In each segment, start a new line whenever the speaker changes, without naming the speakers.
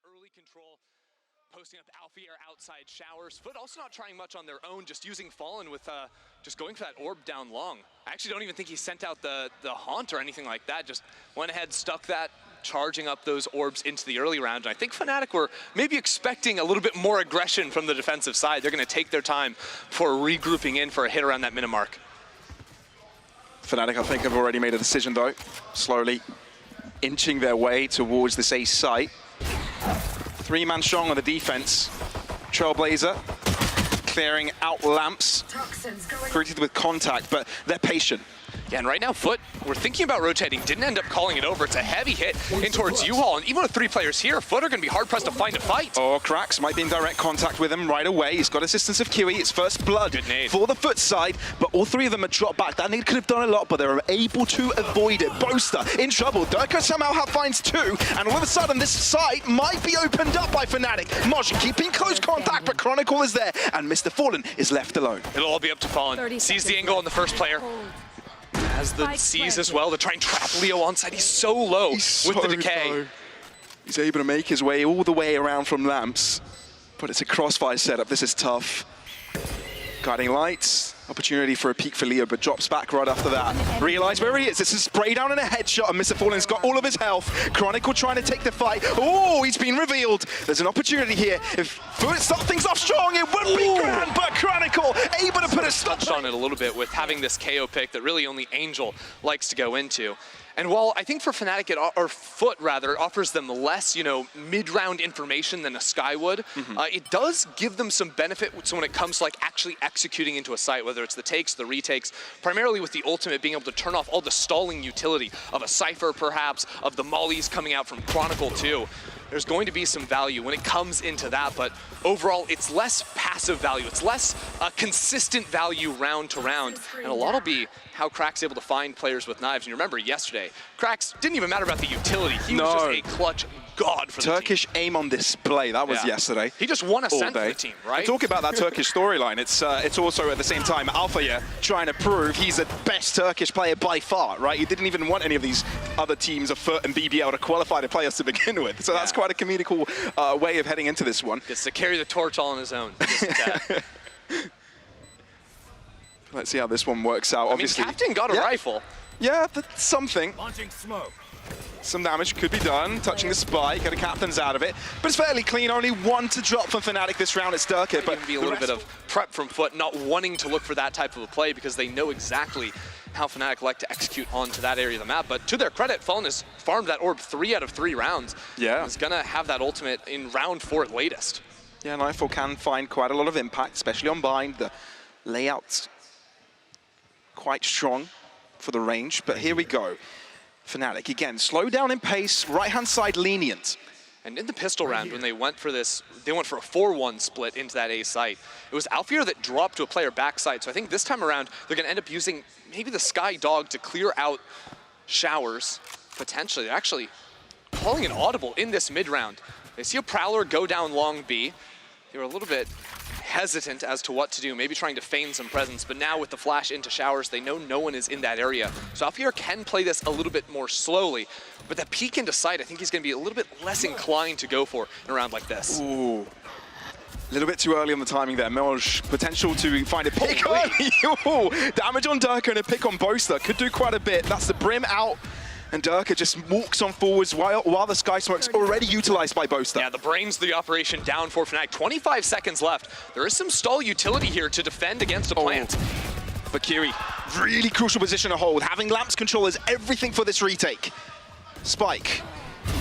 early control, posting up Alfajer outside showers. FUT also not trying much on their own, just using Fallen with just going for that orb down long. I actually don't even think he sent out the haunt or anything like that. Just went ahead, stuck that, charging up those orbs into the early round. And I think Fnatic were maybe expecting a little bit more aggression from the defensive side. They're going to take their time before regrouping in for a hit around that minute mark.
Fnatic, I think, have already made a decision, though. Slowly inching their way towards this ace site. Three-man strong on the defense. Trailblazer clearing out lamps. Greeted with contact, but they're patient.
Yeah, and right now, FUT, we're thinking about rotating, didn't end up calling it over. It's a heavy hit in towards U-Haul, and even with 3 players here, FUT are going to be hard-pressed to find a fight.
Oh, qRaxs might be in direct contact with him right away. He's got assistance of qE. It's first blood for the FUT side, but all 3 of them are dropped back. That nade could have done a lot, but they were able to avoid it. Boaster in trouble. Derke somehow finds 2, and all of a sudden, this site might be opened up by Fnatic. MOJJ keeping close contact, but Chronicle is there, and MrFaliN is left alone.
It'll all be up to FalN. Sees the angle on the first player. Has the C's as well to try and trap Leo onside. He's so low with the decay.
Low. He's able to make his way all the way around from lamps, but it's a crossfire setup. This is tough. Guiding lights, opportunity for a peek for Leo, but drops back right after that. Realize where he is. It's a spray down and a headshot, and MrFaliN's got all of his health. Chronicle trying to take the fight. Oh, he's been revealed. There's an opportunity here. If FUT start things off strong, it would be grand, but Chronicle able to put a stop.
Touched on it a little bit with having this KO pick that really only Angel likes to go into. And while I think for Fnatic, or FUT rather, offers them less, you know, mid-round information than a Sky would, it does give them some benefit when it comes to like actually executing into a site, whether it's the takes, the retakes, primarily with the ultimate being able to turn off all the stalling utility of a Cypher perhaps, of the mollies coming out from Chronicle too. There's going to be some value when it comes into that, but overall it's less passive value, it's less consistent value round to round, and a lot will be how qRaxs able to find players with knives. And you remember yesterday, qRaxs didn't even matter about the utility, he was just a clutch god for the
Turkish
team.
aim on display, that was yesterday.
He just won a cent for the team, right?
Talk about that Turkish storyline, it's also at the same time Alfajer trying to prove he's the best Turkish player by far, right? He didn't even want any of these other teams of FUT and BBL to qualify the players to begin with, so that's quite a comedical way of heading into this one.
Gets to carry the torch all on his own.
Let's see how this one works out. Obviously,
Captain got a rifle.
Yeah, that's something. Some damage could be done, touching the spike, AtaKaptan's out of it. But it's fairly clean, only 1 to drop for Fnatic this round. It's Derke, but
be a little bit of prep from FUT, not wanting to look for that type of a play because they know exactly how Fnatic like to execute onto that area of the map. But to their credit, FalN has farmed that orb 3 out of 3 rounds. Yeah. He's gonna have that ultimate in round 4 at latest.
Yeah, Nightfall can find quite a lot of impact, especially on bind. The layout's quite strong for the range, but here we go. Fnatic, again, slow down in pace, right-hand side lenient.
And in the pistol round, when they went for this, they went for a 4-1 split into that A site. It was Alfajer that dropped to a player backside, so I think this time around, they're gonna end up using maybe the Sky Dog to clear out showers, potentially. They're actually calling an audible in this mid-round. They see a Prowler go down long B. They were a little bit hesitant as to what to do, maybe trying to feign some presence, but now with the flash into showers, they know no one is in that area. So Alfajer can play this a little bit more slowly, but that peek into sight, I think he's gonna be a little bit less inclined to go for in a round like this.
Ooh. A little bit too early on the timing there. MOJJ, potential to find a pick on. Damage on Derke and a pick on Boaster. Could do quite a bit. That's the brim out. And Derke just walks on forwards while the Sky Smoke's already utilized by Boaster.
Yeah, the brains of the operation down for Fnatic. 25 seconds left. There is some stall utility here to defend against a plant.
But qRaxs, really crucial position to hold. Having lamps control is everything for this retake. Spike.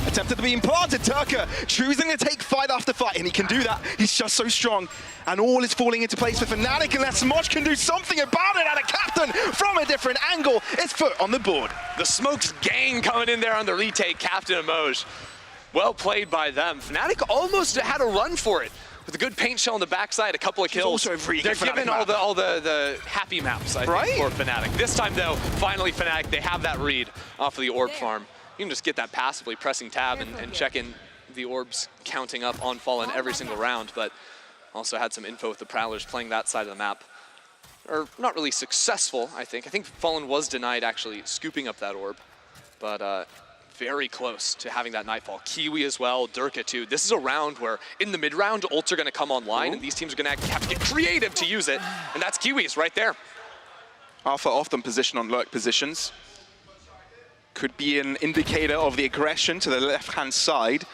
Attempted to be implanted. Derke choosing to take fight after fight, and he can do that. He's just so strong. And all is falling into place for Fnatic unless MOJJ can do something about it. AtaKaptan from a different angle. It's FUT on the board.
The Smokes gang coming in there on the retake, Captain and MOJJ. Well played by them. Fnatic almost had a run for it. With a good paint shell on the backside, a couple of kills.
Also really
They're given all the happy maps, I think, for Fnatic. This time though, finally Fnatic, they have that read off of the orb farm. You can just get that passively, pressing tab and checking the orbs counting up on FalN every single round, but also had some info with the Prowlers playing that side of the map. Or not really successful, I think. I think FalN was denied actually scooping up that orb, but very close to having that Nightfall. Kiwi as well, Derke too. This is a round where in the mid-round, ults are going to come online, and these teams are going to have to get creative to use it, and that's Kiwi's right there.
Alpha often position on lurk positions. Could be an indicator of the aggression to the left-hand side.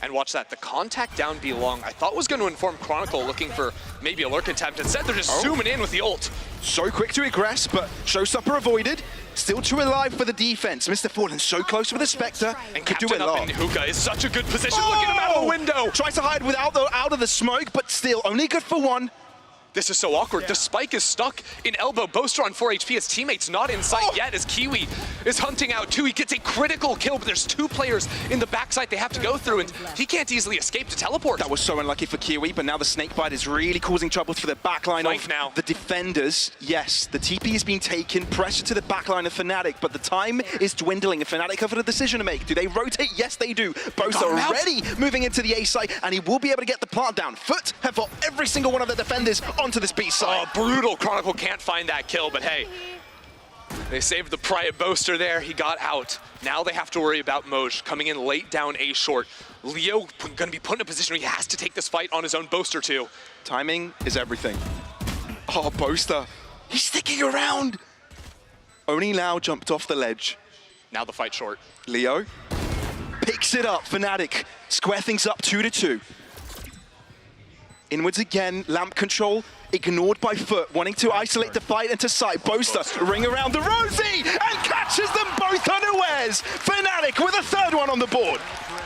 And watch that, the contact down B long, I thought was going to inform Chronicle looking for maybe a lurk attempt. Instead, they're just zooming in with the ult.
So quick to aggress, but Showstopper avoided. Still too alive for the defense. MrFaliN so close with the Spectre
and
could do
Captain
it
up in hookah is such a good position. Look at him out of the window.
Tries to hide out of the smoke, but still only good for one.
This is so awkward. The spike is stuck in elbow. Boaster on 4 HP. His teammate's not in sight yet as Kiwi is hunting out too. He gets a critical kill, but there's 2 players in the backside they have to go through, and he can't easily escape to teleport.
That was so unlucky for Kiwi, but now the snakebite is really causing troubles for the backline of the defenders. Yes, the TP is being taken, pressure to the backline of Fnatic, but the time is dwindling, and Fnatic have a decision to make. Do they rotate? Yes, they do. Both are already moving into the A site, and he will be able to get the plant down. FUT have got every single one of the defenders onto this B side.
Oh, brutal. Chronicle can't find that kill, but hey, they saved the private Boaster there. He got out. Now they have to worry about MOJJ coming in late down A short. Leo going to be put in a position where he has to take this fight on his own. Boaster too.
Timing is everything. Oh, Boaster, he's sticking around. Only now jumped off the ledge.
Now the fight short.
Leo picks it up. Fnatic square things up 2-2. Inwards again, lamp control ignored by FUT, wanting to isolate the fight into sight. Boaster ring around the Rosie and catches them both unawares. Fnatic with a 3rd one on the board.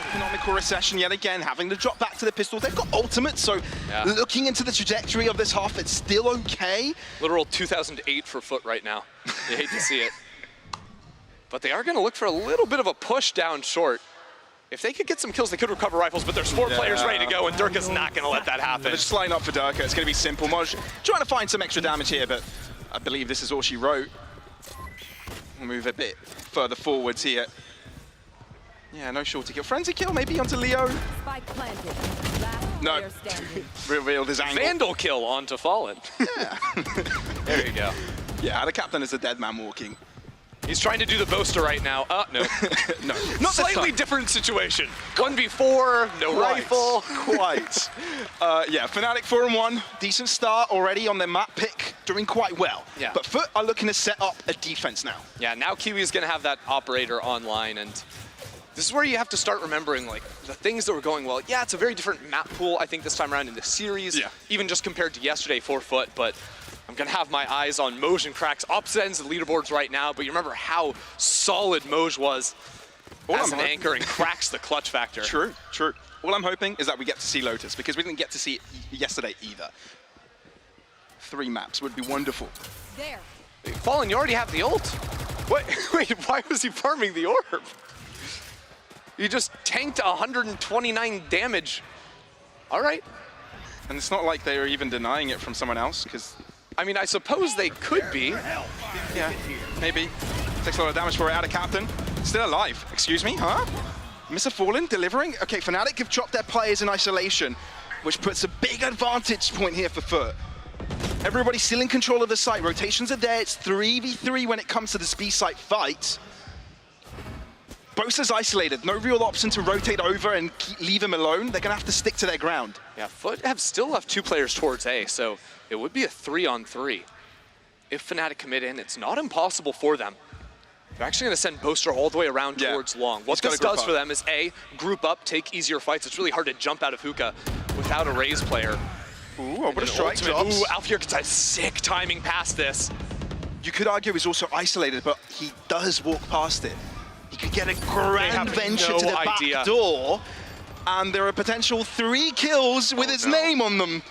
Economical recession yet again, having to drop back to the pistols. They've got ultimate, so looking into the trajectory of this half, it's still okay.
Literal 2008 for FUT right now. You hate to see it. But they are going to look for a little bit of a push down short. If they could get some kills, they could recover rifles, but there's 4 players ready to go, and Derke's not going to let that happen.
They're just lining up for Derke. It's going to be simple. MOJJ trying to find some extra damage here, but I believe this is all she wrote. We'll move a bit further forwards here. Yeah, no shorty kill. Frenzy kill maybe onto Leo.
Spike planted.
No. Revealed his angle.
Vandal kill onto FaliN.
Yeah.
There you go.
Yeah, AtaKaptan is a dead man walking.
He's trying to do the Boaster right now. No.
No.
Not slightly different situation. 1v4, no rifle.
Quite. Yeah, Fnatic 4-1. Decent start already on their map pick. Doing quite well.
Yeah.
But FUT are looking to set up a defense now.
Yeah, now Kiwi is going to have that operator online, and this is where you have to start remembering like the things that were going well. Yeah, it's a very different map pool, I think, this time around in the series. Yeah. Even just compared to yesterday for FUT, but I'm going to have my eyes on MOJJ and qRaxs. Opposite ends of the leaderboards right now, but you remember how solid MOJJ was as an anchor and qRaxs the clutch factor.
True, true. All I'm hoping is that we get to see Lotus, because we didn't get to see it yesterday either. 3 maps would be wonderful.
There.
FaliN, you already have the ult. Wait, why was he farming the orb? You just tanked 129 damage. All right.
And it's not like they were even denying it from someone else, because
I mean, I suppose they could be.
Yeah, maybe. Takes a lot of damage for AtaKaptan. Still alive. Excuse me, huh? MrFaliN delivering? Okay, Fnatic have dropped their players in isolation, which puts a big advantage point here for FUT. Everybody's still in control of the site. Rotations are there. It's 3v3 when it comes to this B-site fight. Boaster's isolated. No real option to rotate over and leave him alone. They're going to have to stick to their ground.
Yeah, FUT have still left 2 players towards A, so it would be a 3-on-3. If Fnatic commit in, it's not impossible for them. They're actually going to send Boaster all the way around towards long. What this does for them is A, group up, take easier fights. It's really hard to jump out of hookah without a Raze player.
Ooh, what a strike drops.
Ooh, Alfajer gets a sick timing past this.
You could argue he's also isolated, but he does walk past it. He could get a grand venture to the back door, and there are potential 3 kills with his name on them.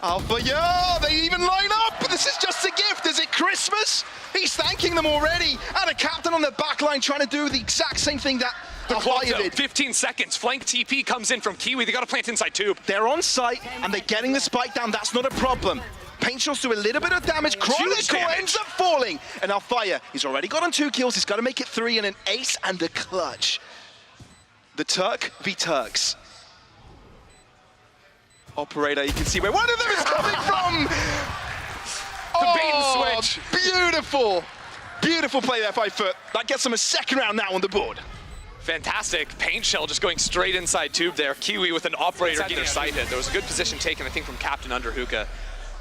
Alfajer, they even line up, but this is just a gift. Is it Christmas? He's thanking them already. AtaKaptan on the back line trying to do the exact same thing that Alfajer did.
15 seconds, flank TP comes in from Kiwi. They got to plant inside tube.
They're on site, and they're getting the spike down. That's not a problem. Paint shots do a little bit of damage. Chronicle ends up falling. And Alfajer, he's already got on 2 kills. He's got to make it 3 and an ace and a clutch. The Turk v Turks. Operator, you can see where one of them is coming from.
The bait and switch.
Beautiful. Beautiful play there by FUT. That gets them a 2nd round now on the board.
Fantastic paint shell just going straight inside tube there. KRÜ with an operator getting their sight hit. There was a good position taken, I think, from Captain under hookah.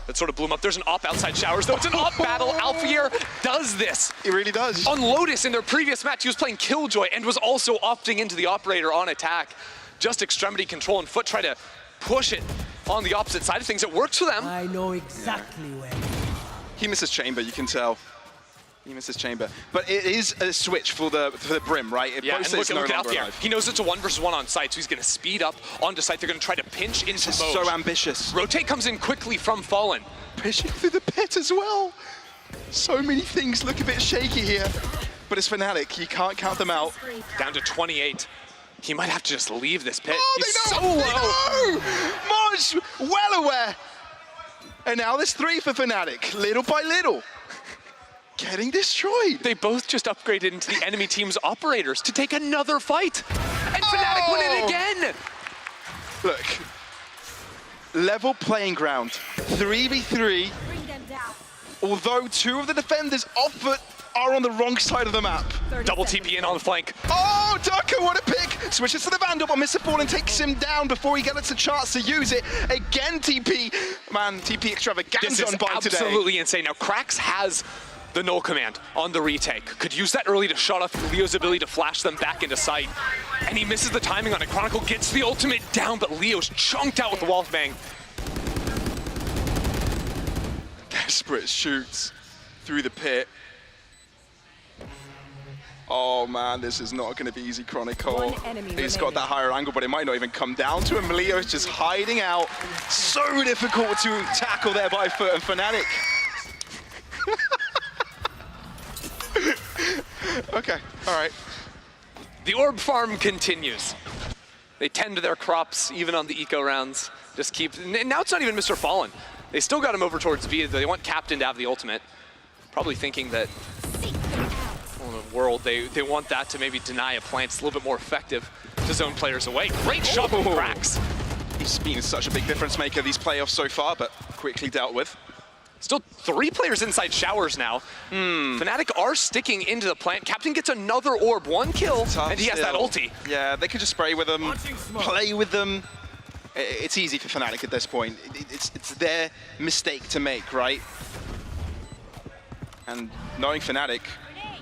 That sort of blew him up. There's an op outside showers, though. It's an op battle. Alfajer does this.
He really does.
On Lotus in their previous match, he was playing Killjoy and was also opting into the operator on attack. Just extremity control, and FUT try to push it on the opposite side of things. It works for them.
I know exactly where.
He misses chamber, you can tell. He misses chamber. But it is a switch for the Brim, right?
Yeah, and look at Alfajer. He knows it's a 1v1 on site, so he's going to speed up onto site. They're going to try to pinch into MOJJ.
So ambitious.
Rotate comes in quickly from FaliN.
Pushing through the pit as well. So many things look a bit shaky here. But it's Fnatic, you can't count them out.
Down to 28. He might have to just leave this pit.
Oh,
he's
they know!
so low.
They know! MOJJ, well aware. And now there's 3 for Fnatic, little by little. Getting destroyed.
They both just upgraded into the enemy team's operators to take another fight. And Fnatic win it again.
Look, level playing ground, 3v3. Although 2 of the defenders off FUT are on the wrong side of the map.
Double TP in on the flank.
Oh, Derke, what a pick! Switches to the Vandal, but MrFaliN takes him down before he gets a chance to use it. Again, TP. Man, TP extravaganza on by today.
Absolutely insane. Now, qRaxs has the null command on the retake. Could use that early to shut off Leo's ability to flash them back into sight. And he misses the timing on it. Chronicle gets the ultimate down, but Leo's chunked out with the wall bang.
Desperate shoots through the pit. Oh man, this is not going to be easy, Chronicle. He's got that higher angle, but it might not even come down to him. Leo's just hiding out. So difficult to tackle there by FUT and Fnatic. Okay, all right.
The orb farm continues. They tend to their crops, even on the eco rounds. Just keep, and now it's not even MrFaliN. They still got him over towards V. They want Captain to have the ultimate. Probably thinking that in the world, they want that to maybe deny a plant. It's a little bit more effective to zone players away. Great shot from qRaxs.
He's been such a big difference maker these playoffs so far, but quickly dealt with.
Still 3 players inside showers now. Fnatic are sticking into the plant. Captain gets another orb, 1 kill,
Tough
and he has that ulti.
Yeah, they could just spray with them, play with them. It's easy for Fnatic at this point. It's their mistake to make, right? And knowing Fnatic,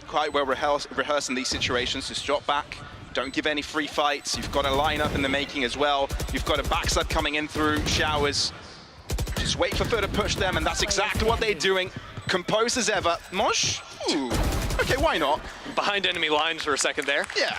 quite well rehearsed in these situations, just drop back, don't give any free fights. You've got a lineup in the making as well. You've got a backside coming in through showers. Just wait for FUT to push them, and that's exactly what they're doing. Composed as ever. MOJJ? Ooh, okay, why not?
Behind enemy lines for a second there.
Yeah,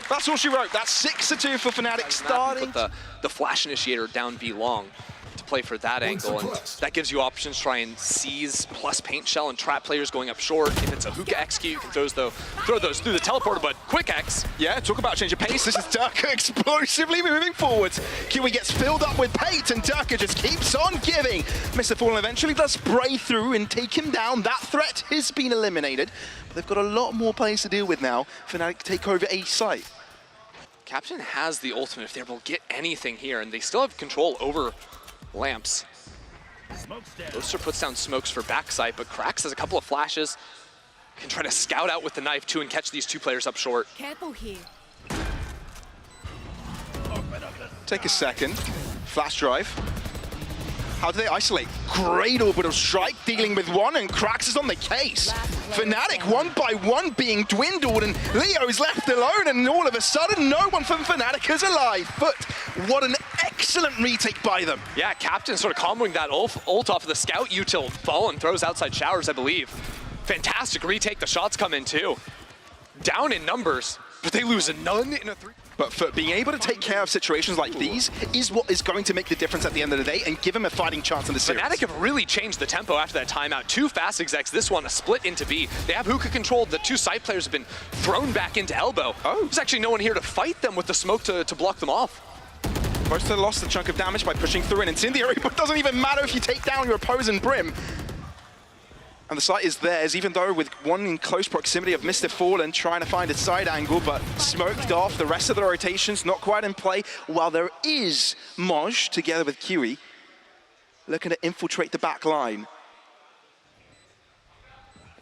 that's all she wrote. That's 6-2 for Fnatic starting.
Put the flash initiator down B long to play for that angle, and that gives you options to try and seize plus paint shell and trap players going up short. If it's a hookah execute, you can throw those through the teleporter, but qRaxs.
Yeah, talk about change of pace. This is Derke explosively moving forwards. KRÜ gets filled up with paint, and Derke just keeps on giving. MrFaliN eventually does spray through and take him down. That threat has been eliminated, but they've got a lot more players to deal with now. Fnatic take over A site.
Captain has the ultimate if they're able to get anything here, and they still have control over lamps. Boaster puts down smokes for backside, but qRaxs has a couple of flashes. Can try to scout out with the knife too and catch these 2 players up short.
Careful here.
Take a second. Flash drive. How do they isolate? Great orbital strike, dealing with 1, and qRaxs is on the case. Fnatic 1 by 1 being dwindled, and Leo is left alone, and all of a sudden, no one from Fnatic is alive. But what an excellent retake by them.
Yeah, Captain sort of comboing that ult off of the scout util. FaliN throws outside showers, I believe. Fantastic retake, the shots come in too. Down in numbers, but they lose a none in a 3.
But for being able to take care of situations like these is what is going to make the difference at the end of the day and give him a fighting chance in the series.
Fnatic have really changed the tempo after that timeout. 2 fast execs, this one a split into B. They have hookah controlled. The 2 side players have been thrown back into elbow.
Oh.
There's actually no one here to fight them with the smoke to block them off.
Boaster lost a chunk of damage by pushing through an incendiary, but it doesn't even matter if you take down your opposing Brim. And the site is theirs, even though with 1 in close proximity of MrFaliN trying to find a side angle, but smoked off. The rest of the rotations not quite in play, while there is MOJJ together with KRÜ looking to infiltrate the back line.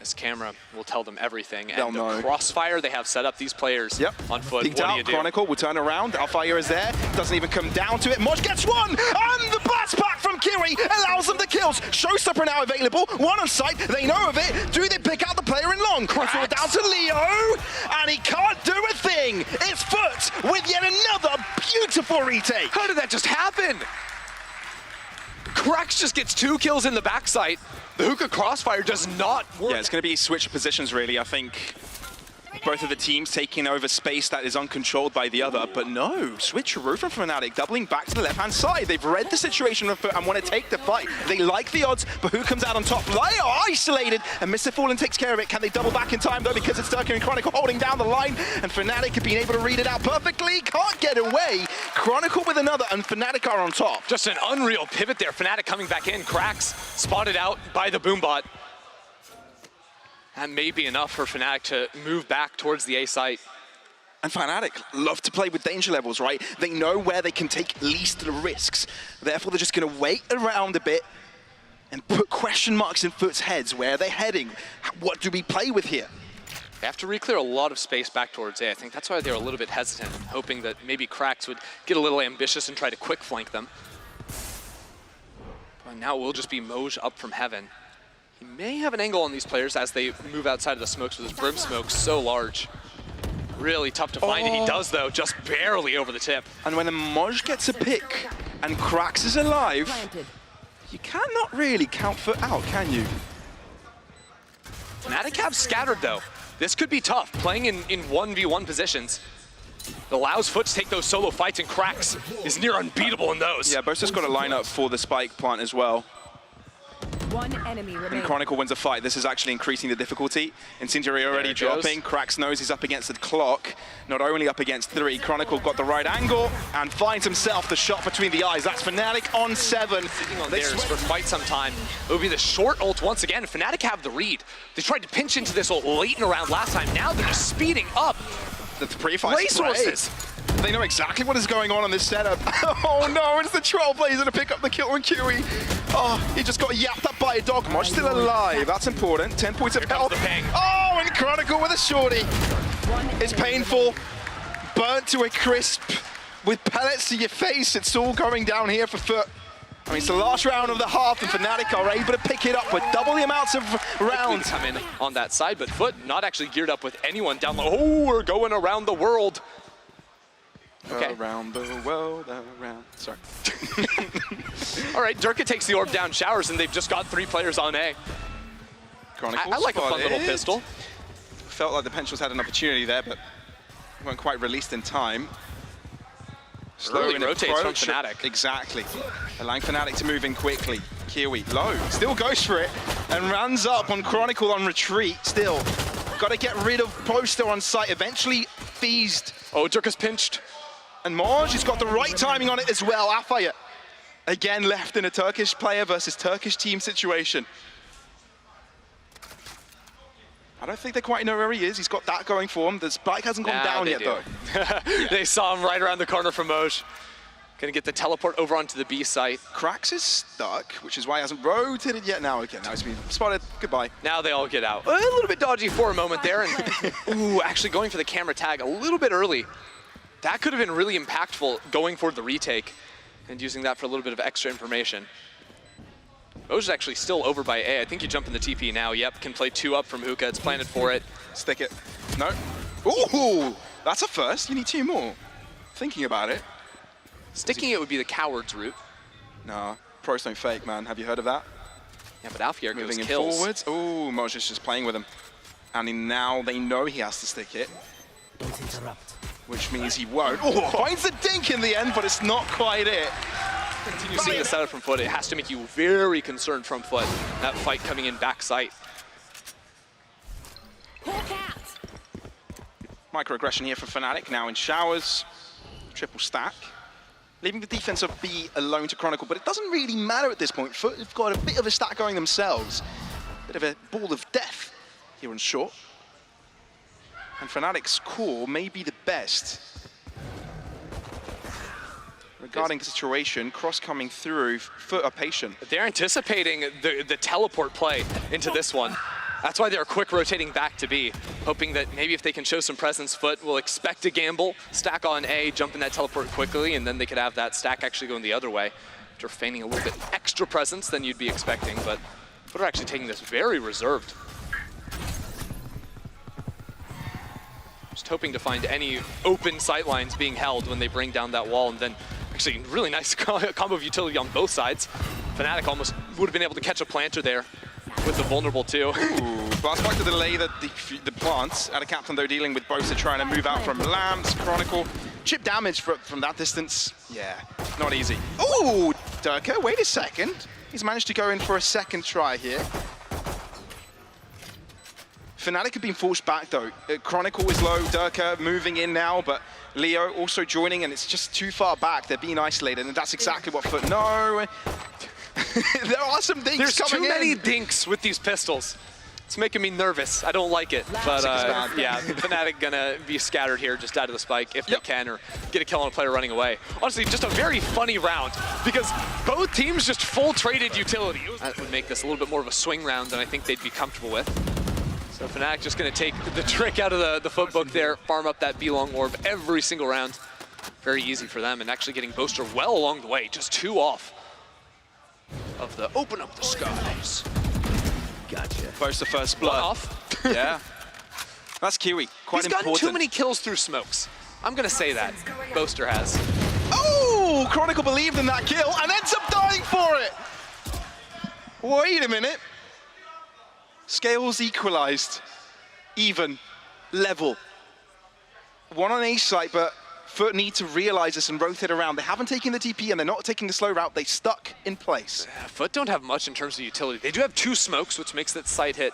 This camera will tell them everything.
They'll
and
know.
The crossfire they have set up these players on foot.
Peeked
What do
out,
you do?
Chronicle will turn around. Alfajer is there. Doesn't even come down to it. MOJJ gets one! And the blast back from KRÜ allows them the kills. Showstopper now available. One on site. They know of it. Do they pick out the player in long? Chronicle down to Leo. And he can't do a thing. It's FUT with yet another beautiful retake.
How did that just happen? qRaxs just gets 2 kills in the backside. The hookah crossfire does not work.
Yeah, it's going to be switch positions, really. I think both of the teams taking over space that is uncontrolled by the other. But no, switcheroo from Fnatic, doubling back to the left-hand side. They've read the situation and want to take the fight. They like the odds, but who comes out on top? They are isolated, and MrFaliN takes care of it. Can they double back in time, though, because it's Derke and Chronicle holding down the line, and Fnatic have been able to read it out perfectly. Can't get away. Chronicle with another, and Fnatic are on top.
Just an unreal pivot there. Fnatic coming back in. qRaxs spotted out by the boombot. That may be enough for Fnatic to move back towards the A site.
And Fnatic love to play with danger levels, right? They know where they can take least risks. Therefore, they're just going to wait around a bit and put question marks in FUT's heads. Where are they heading? What do we play with here?
They have to re-clear a lot of space back towards A. I think that's why they were a little bit hesitant, hoping that maybe qRaxs would get a little ambitious and try to quick flank them. But now it will just be MOJJ up from heaven. He may have an angle on these players as they move outside of the smokes with his brim smoke so large. Really tough to find it. He does, though, just barely over the tip.
And when the MOJJ gets a pick and qRaxs is alive, you cannot really count FUT out, can you?
Fnatic have scattered, though. This could be tough, playing in 1v1 positions. It allows FUT to take those solo fights, and qRaxs is near unbeatable in those.
Yeah, Boaster's got a lineup for the spike plant as well.
One enemy
And
remaining.
Chronicle wins a fight. This is actually increasing the difficulty. Incendiary already dropping. qRaxs knows he's up against the clock. Not only up against 3, Chronicle got the right angle and finds himself the shot between the eyes. That's Fnatic on 7.
Sitting on theirs for quite some time. It will be the short ult once again. Fnatic have the read. They tried to pinch into this ult late in the round last time. Now they're just speeding up.
The pre-fight
resources.
They know exactly what is going on this setup. Oh no, it's the Trailblazer to pick up the kill on KRÜ. Oh, he just got yapped up by a dog. MOJJ still alive. That's important. 10 points of health. Oh, and Chronicle with a shorty. It's painful. Burnt to a crisp with pellets to your face. It's all going down here for FUT. I mean, it's the last round of the half, and Fnatic are able to pick it up with double the amounts of rounds.
Come in on that side, but FUT not actually geared up with anyone down low. Oh, we're going around the world. Okay.
Around the world, around. Sorry.
All right, Derke takes the orb down, showers, and they've just got 3 players on A. I like a fun little pistol.
Felt like the Pensions had an opportunity there, but weren't quite released in time.
Early rotates from Fnatic.
Exactly. Allowing Fnatic to move in quickly. KRÜ low, still goes for it, and runs up on Chronicle on retreat still. Got to get rid of Boaster on site, eventually feased.
Oh, Derke's pinched.
And MOJJ has got the right timing on it as well. Alfajer again left in a Turkish player versus Turkish team situation. I don't think they quite know where he is. He's got that going for him. The spike hasn't gone down yet, though.
They saw him right around the corner from MOJJ. Gonna get the teleport over onto the B site.
qRaxs is stuck, which is why he hasn't rotated yet now again. Now he's been spotted. Goodbye.
Now they all get out. A little bit dodgy for a moment there. And ooh, actually going for the camera tag a little bit early. That could have been really impactful going for the retake and using that for a little bit of extra information. MOJJ is actually still over by A. I think you jump in the TP now. Yep, can play 2 up from hookah. It's planted for it.
Stick it. No. Ooh, that's a first. You need 2 more. Thinking about it.
Sticking it would be the coward's route.
Nah, pros don't fake, man. Have you heard of that?
Yeah, but Alfajer goes
Moving in
kills.
forwards. Ooh, MOJJ is just playing with him. And now they know he has to stick it.
Don't interrupt.
Which means he won't. Oh, finds the dink in the end, but it's not quite it.
Continue seeing the setup from FUT. It has to make you very concerned from FUT. That fight coming in back sight.
Microaggression here for Fnatic, now in showers. Triple stack. Leaving the defense of B alone to Chronicle, but it doesn't really matter at this point. FUT have got a bit of a stack going themselves. Bit of a ball of death here on short. And Fnatic's core may be the best. Regarding the situation, cross coming through, FUT are patient.
They're anticipating the teleport play into this one. That's why they're quick rotating back to B, hoping that maybe if they can show some presence, FUT will expect a gamble, stack on A, jump in that teleport quickly, and then they could have that stack actually going the other way. After feigning a little bit extra presence than you'd be expecting, but FUT are actually taking this very reserved. Just hoping to find any open sightlines being held when they bring down that wall, and then actually really nice combo of utility on both sides. Fnatic almost would have been able to catch a planter there with the vulnerable too.
Ooh, blast back to delay the plants. AtaKaptan though dealing with Boaster trying to move out from lamps. Chronicle, chip damage from that distance. Yeah, not easy. Ooh, Derke, wait a second. He's managed to go in for a second try here. Fnatic have been forced back though. Chronicle is low, Derke moving in now, but Leo also joining, and it's just too far back. They're being isolated, and that's exactly what FUT. No. There are some dinks
There's
coming in.
There's too many dinks with these pistols. It's making me nervous. I don't like it. But yeah, Fnatic gonna be scattered here just out of the spike if they can, or get a kill on a player running away. Honestly, just a very funny round because both teams just full traded utility. That would make this a little bit more of a swing round than I think they'd be comfortable with. So Fnatic just gonna take the trick out of the FUT book there, farm up that B-long orb every single round. Very easy for them, and actually getting Boaster well along the way, just 2 off of the open up the skies.
Gotcha. Boaster first blood.
1 off.
Yeah. That's KRÜ. Quite
He's
important.
gotten too many kills through smokes. I'm gonna say that. Boaster has.
Oh! Chronicle believed in that kill and ends up dying for it! Wait a minute. Scales equalized. Even. Level. 1 on A site, but FUT need to realize this and rotate around. They haven't taken the TP and they're not taking the slow route. They stuck in place.
FUT don't have much in terms of utility. They do have 2 smokes, which makes that site hit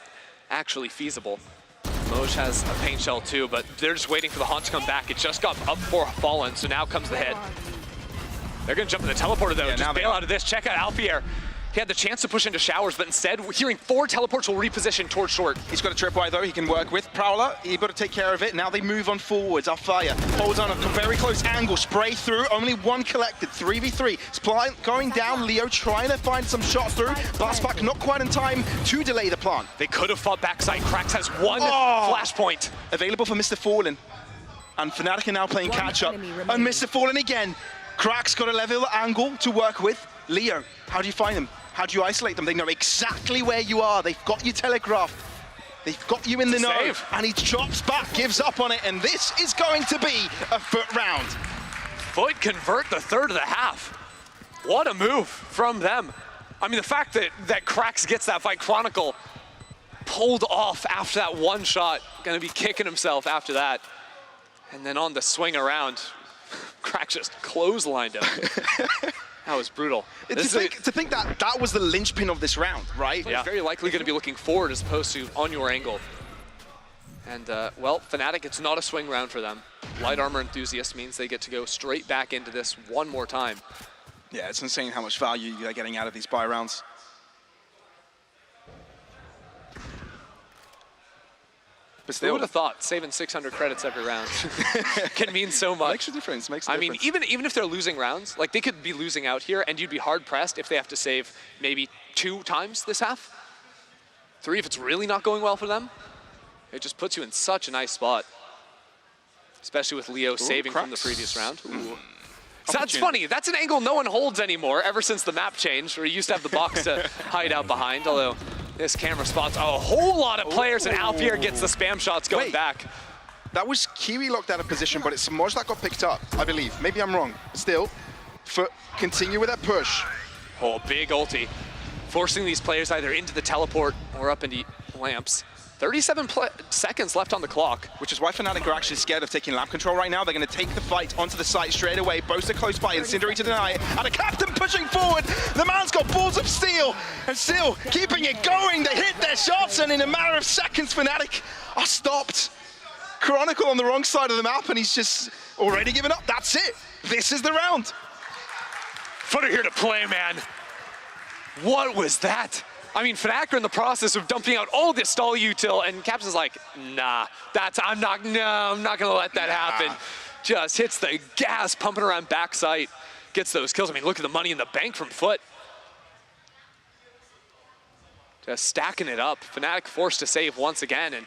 actually feasible. MOJJ has a paint shell too, but they're just waiting for the haunt to come back. It just got up for Fallen, so now comes the hit. They're gonna jump in the teleporter though, just bail out of this. Check out Alfajer. He had the chance to push into showers, but instead, we're hearing 4 teleports will reposition towards short.
He's got a tripwire though, he can work with. Prowler, able to take care of it. Now they move on forwards. Alfajer holds on a very close angle, spray through, only 1 collected, 3v3. Supply going down, Leo trying to find some shots through. Blast back not quite in time to delay the plant.
They could have fought backside. qRaxs has 1 flashpoint.
Available for MrFaliN. And Fnatic are now playing catch up. And MrFaliN again. qRaxs got a level angle to work with. Leo, how do you find them? How do you isolate them? They know exactly where you are. They've got you telegraphed. They've got you in the know. And he chops back, gives up on it, and this is going to be a FUT round.
FUT convert the third of the half. What a move from them. I mean, the fact that qRaxs gets that fight, Chronicle pulled off after that 1 shot, gonna be kicking himself after that. And then on the swing around, qRaxs just clotheslined him. That was brutal.
To think that that was the linchpin of this round, right?
Yeah. Very likely going to be looking forward as opposed to on your angle. And, well, Fnatic, it's not a swing round for them. Light armor enthusiast means they get to go straight back into this 1 more time.
Yeah, it's insane how much value they're getting out of these buy rounds. But still,
who would have thought saving 600 credits every round can mean so much?
Makes a difference, makes a difference.
I mean, even if they're losing rounds, like they could be losing out here and you'd be hard pressed if they have to save maybe 2 times this half. 3 if it's really not going well for them. It just puts you in such a nice spot. Especially with Leo saving from the previous round. Ooh. So that's funny, that's an angle no one holds anymore ever since the map changed, where you used to have the box to hide out behind, although this camera spots a whole lot of players, and Alfajer gets the spam shots going back.
That was KRÜ locked out of position, but it's MOJJ that got picked up, I believe. Maybe I'm wrong. Still, continue with that push.
Oh, big ulti. Forcing these players either into the teleport or up into lamps. 37 seconds left on the clock.
Which is why Fnatic are actually scared of taking lamp control right now. They're going to take the fight onto the site straight away. Boaster close by, Incendiary to deny it. AtaKaptan pushing forward. The man's got balls of steel and still keeping it going. They hit their shots, and in a matter of seconds, Fnatic are stopped. Chronicle on the wrong side of the map, and he's just already given up. That's it. This is the round.
FUT are here to play, man. What was that? I mean, Fnatic are in the process of dumping out all this stall util, and Caps is like, nah, I'm not gonna let that happen. Just hits the gas, pumping around backside, gets those kills. I mean, look at the money in the bank from FUT. Just stacking it up. Fnatic forced to save once again. And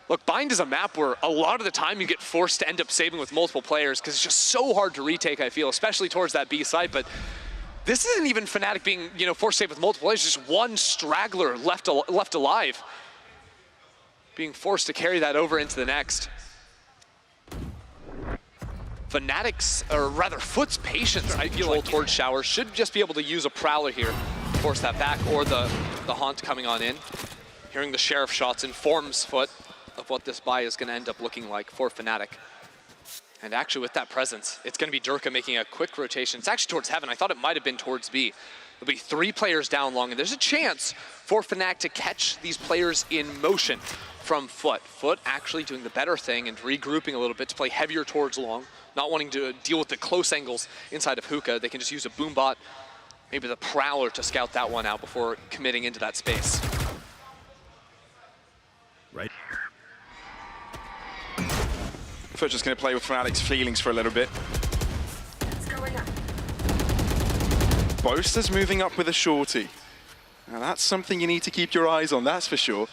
look, Bind is a map where a lot of the time you get forced to end up saving with multiple players because it's just so hard to retake, I feel, especially towards that B side. But this isn't even Fnatic being, forced to save with multiple players, just one straggler left alive. Being forced to carry that over into the next. Fnatic's, or rather FUT's patience, I feel like, towards Shower should just be able to use a Prowler here, force that back, or the Haunt coming on in. Hearing the Sheriff shots informs FUT of what this buy is going to end up looking like for Fnatic. And actually with that presence, it's going to be Derke making a quick rotation. It's actually towards Heaven. I thought it might have been towards B. There'll be 3 players down long, and there's a chance for Fnatic to catch these players in motion from FUT. FUT actually doing the better thing and regrouping a little bit to play heavier towards long, not wanting to deal with the close angles inside of Hookah. They can just use a Boombot, maybe the Prowler to scout that one out before committing into that space.
Right.
FUT just going to play with Fnatic's feelings for a little bit. Boaster's moving up with a shorty. Now that's something you need to keep your eyes on, that's for sure.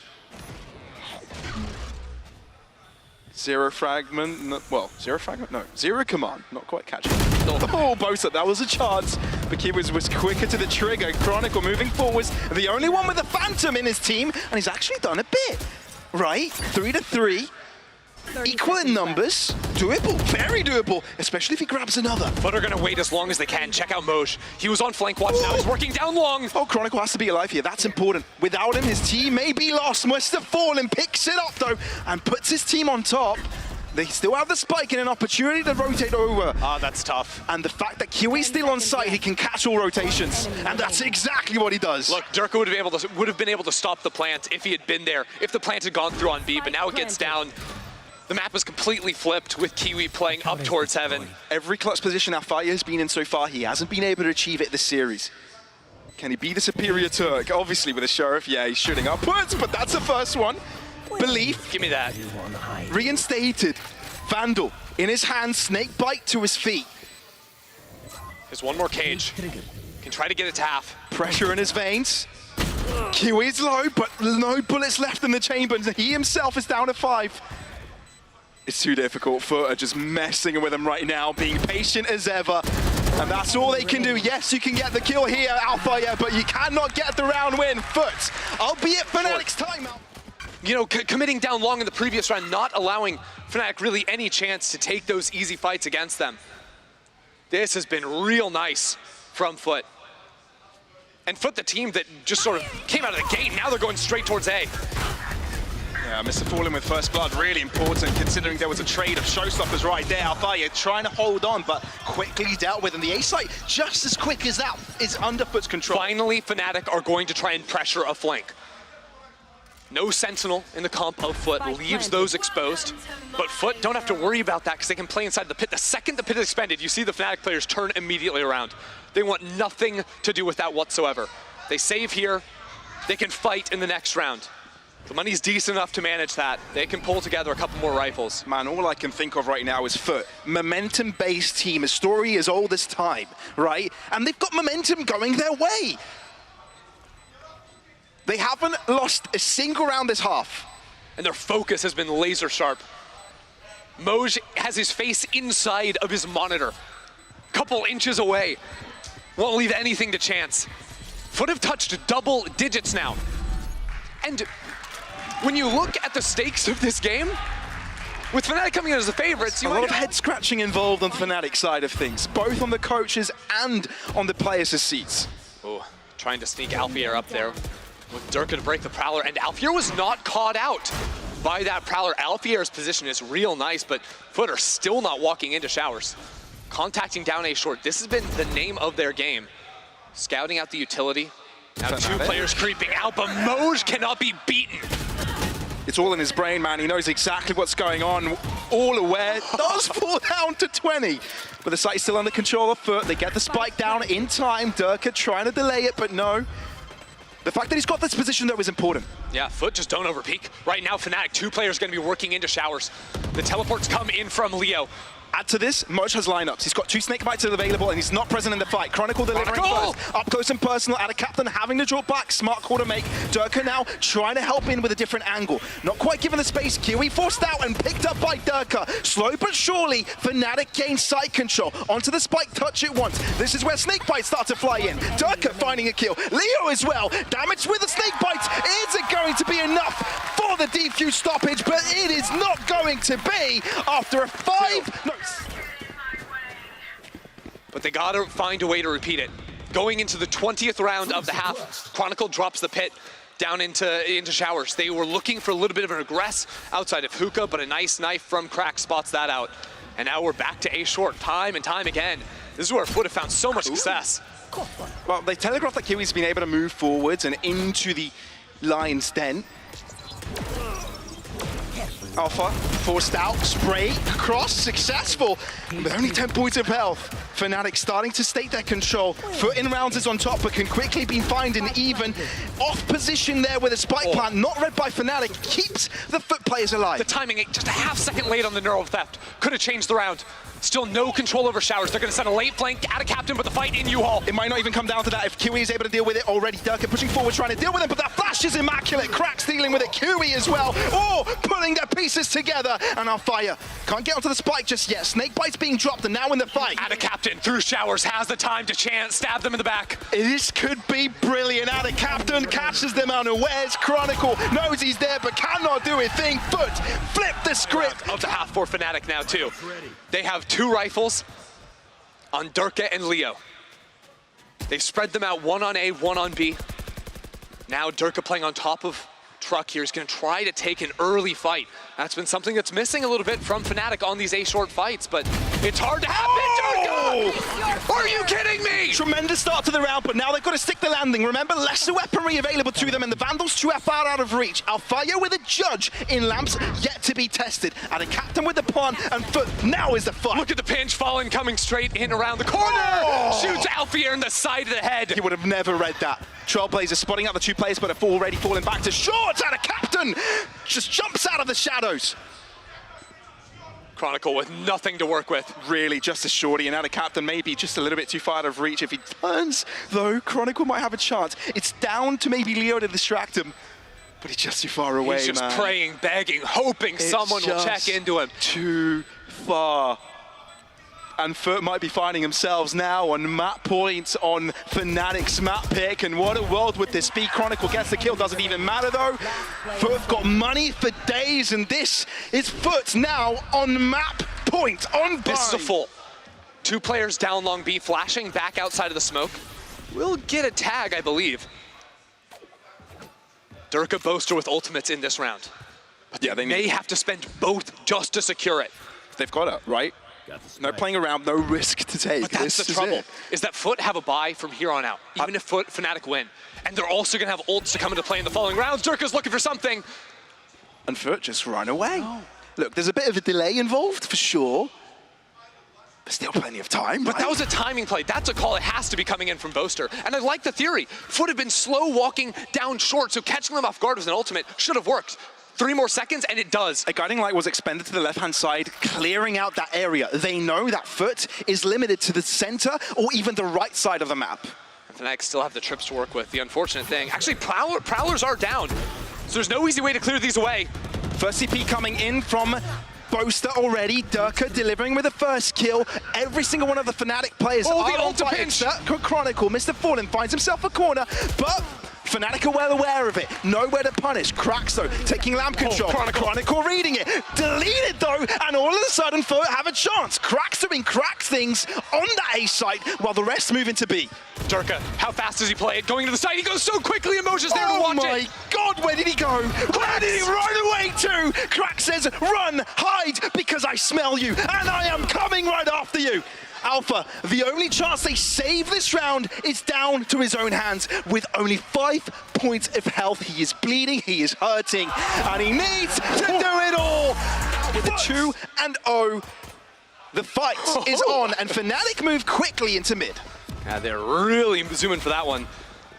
Zero fragment, no, well, zero fragment, no, zero command, not quite catching. Oh, Boaster, that was a chance. But he was quicker to the trigger. Chronicle moving forwards, the only one with a Phantom in his team, and he's actually done a bit, right? 3-3. Equal in numbers, doable, very doable, especially if he grabs another.
FUT are gonna wait as long as they can. Check out MOJJ. He was on flank watch, now he's working down long.
Oh, Chronicle has to be alive here, that's important. Without him, his team may be lost. MrFaliN picks it up though, and puts his team on top. They still have the spike and an opportunity to rotate over.
Ah, that's tough.
And the fact that qRaxs still on site, he can catch all rotations. And that's exactly what he does.
Look, Derke would have been able to stop the plant if he had been there, if the plant had gone through on B, but now it gets down. The map is completely flipped with Kiwi playing up towards Heaven.
Every clutch position Alfajer has been in so far, he hasn't been able to achieve it this series. Can he be the superior Turk? Obviously with a Sheriff, yeah, he's shooting upwards, but that's the first one. Belief.
Give me that.
Reinstated. Vandal in his hand, snake bite to his feet.
There's one more cage. Can try to get it to half.
Pressure in his veins. Kiwi's low, but no bullets left in the chamber. He himself is down to 5. It's too difficult. FUT are just messing with him right now, being patient as ever. And that's all they can do. Yes, you can get the kill here, Alfajer, but you cannot get the round win. FUT, albeit Fnatic's timeout.
Committing down long in the previous round, not allowing Fnatic really any chance to take those easy fights against them. This has been real nice from FUT. And FUT, the team that just sort of came out of the gate, now they're going straight towards A.
Yeah, MrFaliN with first blood, really important considering there was a trade of showstoppers right there. Alfajer trying to hold on, but quickly dealt with. And the A site, just as quick as that, is under FUT's control.
Finally, Fnatic are going to try and pressure a flank. No Sentinel in the comp of FUT, leaves those exposed. But FUT don't have to worry about that because they can play inside the pit. The second the pit is expanded, you see the Fnatic players turn immediately around. They want nothing to do with that whatsoever. They save here, they can fight in the next round. The money's decent enough to manage that. They can pull together a couple more rifles.
Man, all I can think of right now is FUT. Momentum-based team, a story as old as time, right? And they've got momentum going their way. They haven't lost a single round this half.
And their focus has been laser sharp. MOJJ has his face inside of his monitor. Couple inches away. Won't leave anything to chance. FUT have touched double digits now. And when you look at the stakes of this game, with Fnatic coming in as the favorites,
a lot of head scratching involved on the Fnatic side of things, both on the coaches and on the players' seats.
Oh, trying to sneak Alfajer up there with Derke to break the Prowler, and Alfajer was not caught out by that Prowler. Alfajer's position is real nice, but FUT are still not walking into showers. Contacting down A short, this has been the name of their game. Scouting out the utility. Now 2 players creeping out, but MOJJ cannot be beaten.
It's all in his brain, man. He knows exactly what's going on. All aware. Does fall down to 20. But the site is still under control of FUT. They get the spike down in time. Derke trying to delay it, but no. The fact that he's got this position, though, is important.
Yeah, FUT just don't overpeak. Right now, Fnatic, 2 players going to be working into showers. The teleports come in from Leo.
Add to this, MOJJ has lineups. He's got 2 snake bites available and he's not present in the fight. Chronicle delivering first. Up close and personal. AtaKaptan having to draw back. Smart call to make. Derke now trying to help in with a different angle. Not quite given the space. qRaxs forced out and picked up by Derke. Slow but surely, Fnatic gains side control. Onto the spike, touch it once. This is where snake bites start to fly in. Derke finding a kill. Leo as well. Damage with the snake bites. Is it going to be enough for the defuse stoppage? But it is not going to be after a 5... No.
But they gotta find a way to repeat it. Going into the 20th round of the half, Chronicle drops the pit down into showers. They were looking for a little bit of an aggress outside of Hookah, but a nice knife from qRaxs spots that out. And now we're back to A short time and time again. This is where FUT have found so much success.
Well, they telegraphed that qRaxs been able to move forwards and into the lion's den. Alpha forced out, spray across, successful, with only 10 points of health. Fnatic starting to state their control. FUT in rounds is on top, but can quickly be finding even off position there with a spike plant, not read by Fnatic, keeps the FUT players alive.
The timing, just a half second late on the neural theft, could have changed the round. Still no control over showers. They're going to send a late flank AtaKaptan, but the fight in U-Haul.
It might not even come down to that if qRaxs is able to deal with it already. Derke pushing forward, trying to deal with it, but that flash is immaculate. qRaxs dealing with it, qRaxs as well. Oh, pulling their pieces together. And Alfajer can't get onto the spike just yet. Snake bites being dropped, and now in the fight.
AtaKaptan through showers has the time to stab them in the back.
This could be brilliant. AtaKaptan catches them unawares. Chronicle knows he's there, but cannot do a thing. FUT flip the script.
Up to half for Fnatic now, too. They have 2 rifles on Derke and Leo. They've spread them out, 1 on A, 1 on B. Now Derke playing on top of Truck here is going to try to take an early fight. That's been something that's missing a little bit from Fnatic on these A-short fights, but it's hard to happen, Derke! Are you kidding me?
Tremendous start to the round, but now they've got to stick the landing. Remember, lesser weaponry available to them, and the Vandals Xeppaa out of reach. Alfajer with a judge in lamps, yet to be tested. AtaKaptan with the pun, and FUT now is the fight.
Look at the pinch, FaliN coming straight in around the corner! Shoots Alfajer in the side of the head.
He would have never read that. Trailblazer spotting out the 2 players, but have already fallen back to shorts. AtaKaptan just jumps out of the shadows.
Chronicle with nothing to work with.
Really, just a shorty, and AtaKaptan maybe just a little bit too far out of reach. If he turns, though, Chronicle might have a chance. It's down to maybe Leo to distract him, but he's just too far away,
He's just
man.
praying, begging, hoping someone will check into him.
Too far. And FUT might be finding themselves now on map points on Fnatic's map pick. And what a world would this be? Chronicle gets the kill, doesn't even matter though. FUT got money for days, and this is FUT now on map point, on
This is a full. 2 players down long B, flashing back outside of the smoke. We'll get a tag, I believe. Derke Boaster with ultimates in this round. But yeah, they may have to spend both just to secure it.
They've got it, right? No playing around, no risk to take.
But that's the trouble, is that FUT have a bye from here on out, even if Fnatic win. And they're also going to have ults to come into play in the following rounds. Derke's looking for something.
And FUT just run away. Oh. Look, there's a bit of a delay involved, for sure. But still plenty of time,
But that was a timing play. That's a call. It has to be coming in from Boaster. And I like the theory. FUT have been slow walking down short, so catching them off guard with an ultimate should have worked. 3 more seconds, and it does.
A guiding light was expended to the left-hand side, clearing out that area. They know that FUT is limited to the center or even the right side of the map.
Fnatic still have the trips to work with. The unfortunate thing, actually, Prowlers are down, so there's no easy way to clear these away.
First CP coming in from Boaster already. Derke delivering with the first kill. Every single one of the Fnatic players
the
are on
ulti
fire.
pinch.
Chronicle, MrFaliN finds himself a corner, but Fnatic are well aware of it. Nowhere to punish. qRaxs though, taking lamp control. Chronicle reading it. Deleted though, and all of a sudden FUT have a chance. qRaxs doing qRaxs things on the A site while the rest move into B.
Derke, how fast does he play it? Going to the side, he goes so quickly, and MOJJ's there to watch it.
Oh my God, where did he go? Where did he run away to? qRaxs says, run, hide, because I smell you, and I am coming right after you. Alpha, the only chance they save this round is down to his own hands. With only 5 points of health, he is bleeding, he is hurting, and he needs to do it all. With the 2-0, the fight is on, and Fnatic move quickly into mid.
Yeah, they're really zooming for that one.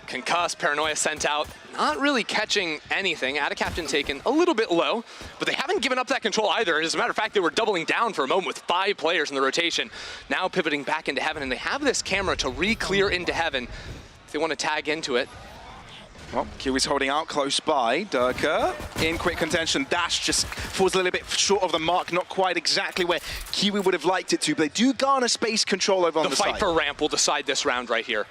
Concuss, Paranoia sent out, not really catching anything. AtaKaptan taken a little bit low, but they haven't given up that control either. As a matter of fact, they were doubling down for a moment with 5 players in the rotation. Now pivoting back into Heaven, and they have this camera to re-clear into Heaven if they want to tag into it.
Well, qRaxs holding out close by. Derke in quick contention. Dash just falls a little bit short of the mark, not quite exactly where qRaxs would have liked it to, but they do garner space control over on the side.
The fight for ramp will decide this round right here.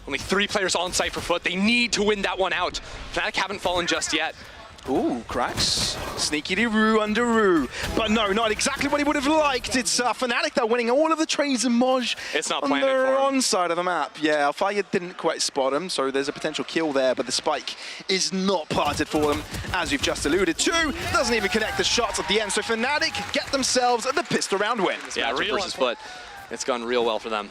Only 3 players on site for FUT. They need to win that one out. Fnatic haven't fallen just yet.
Ooh, qRaxs. Sneaky Ru under Ru. But no, not exactly what he would have liked. It's Fnatic, they're winning all of the trades in MOJJ.
It's not
on
planted
the
for him.
wrong side of the map. Yeah, Alfajer didn't quite spot him, so there's a potential kill there, but the spike is not planted for them, as you've just alluded to. Doesn't even connect the shots at the end, so Fnatic get themselves the pistol round win.
Yeah, real versus FUT. It's gone real well for them.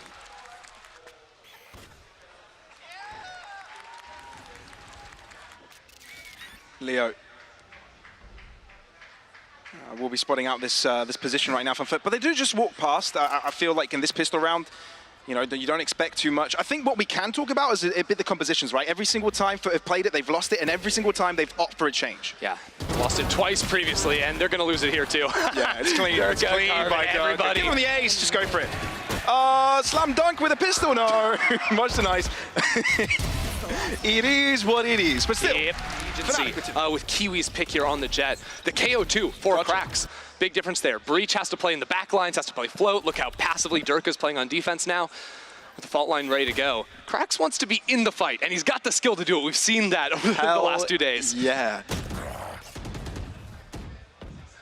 Leo. We'll be spotting out this this position right now from FUT, but they do just walk past. I feel like in this pistol round, you know, you don't expect too much. I think what we can talk about is a bit the compositions, right? Every single time FUT have played it, they've lost it, and every single time they've opted for a change.
Yeah, lost it twice previously, and they're going to lose it here too.
Yeah, it's clean. It's clean by
everybody.
Give him the ace, just go for it. Slam dunk with a pistol, no. Much too nice. It is what it is, but still.
Yep. With qRaxs pick here on the Jett. The KO2 for qRaxs. Big difference there. Breach has to play in the back lines, has to play float. Look how passively Derke's playing on defense now. With the fault line ready to go. qRaxs wants to be in the fight, and he's got the skill to do it. We've seen that over the last 2 days.
Yeah.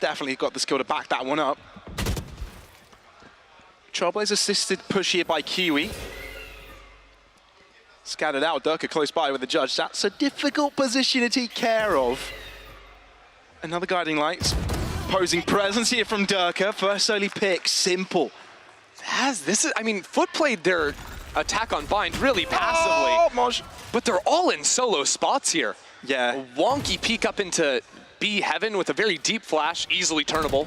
Definitely got the skill to back that one up. Trailblaze assisted push here by qRaxs. Scattered out, Derke close by with the judge. That's a difficult position to take care of. Another guiding light. Posing presence here from Derke. First early pick, simple.
I mean, FUT played their attack on bind really passively.
Oh, MOJJ.
But they're all in solo spots here.
Yeah.
A wonky peek up into B Heaven with a very deep flash, easily turnable.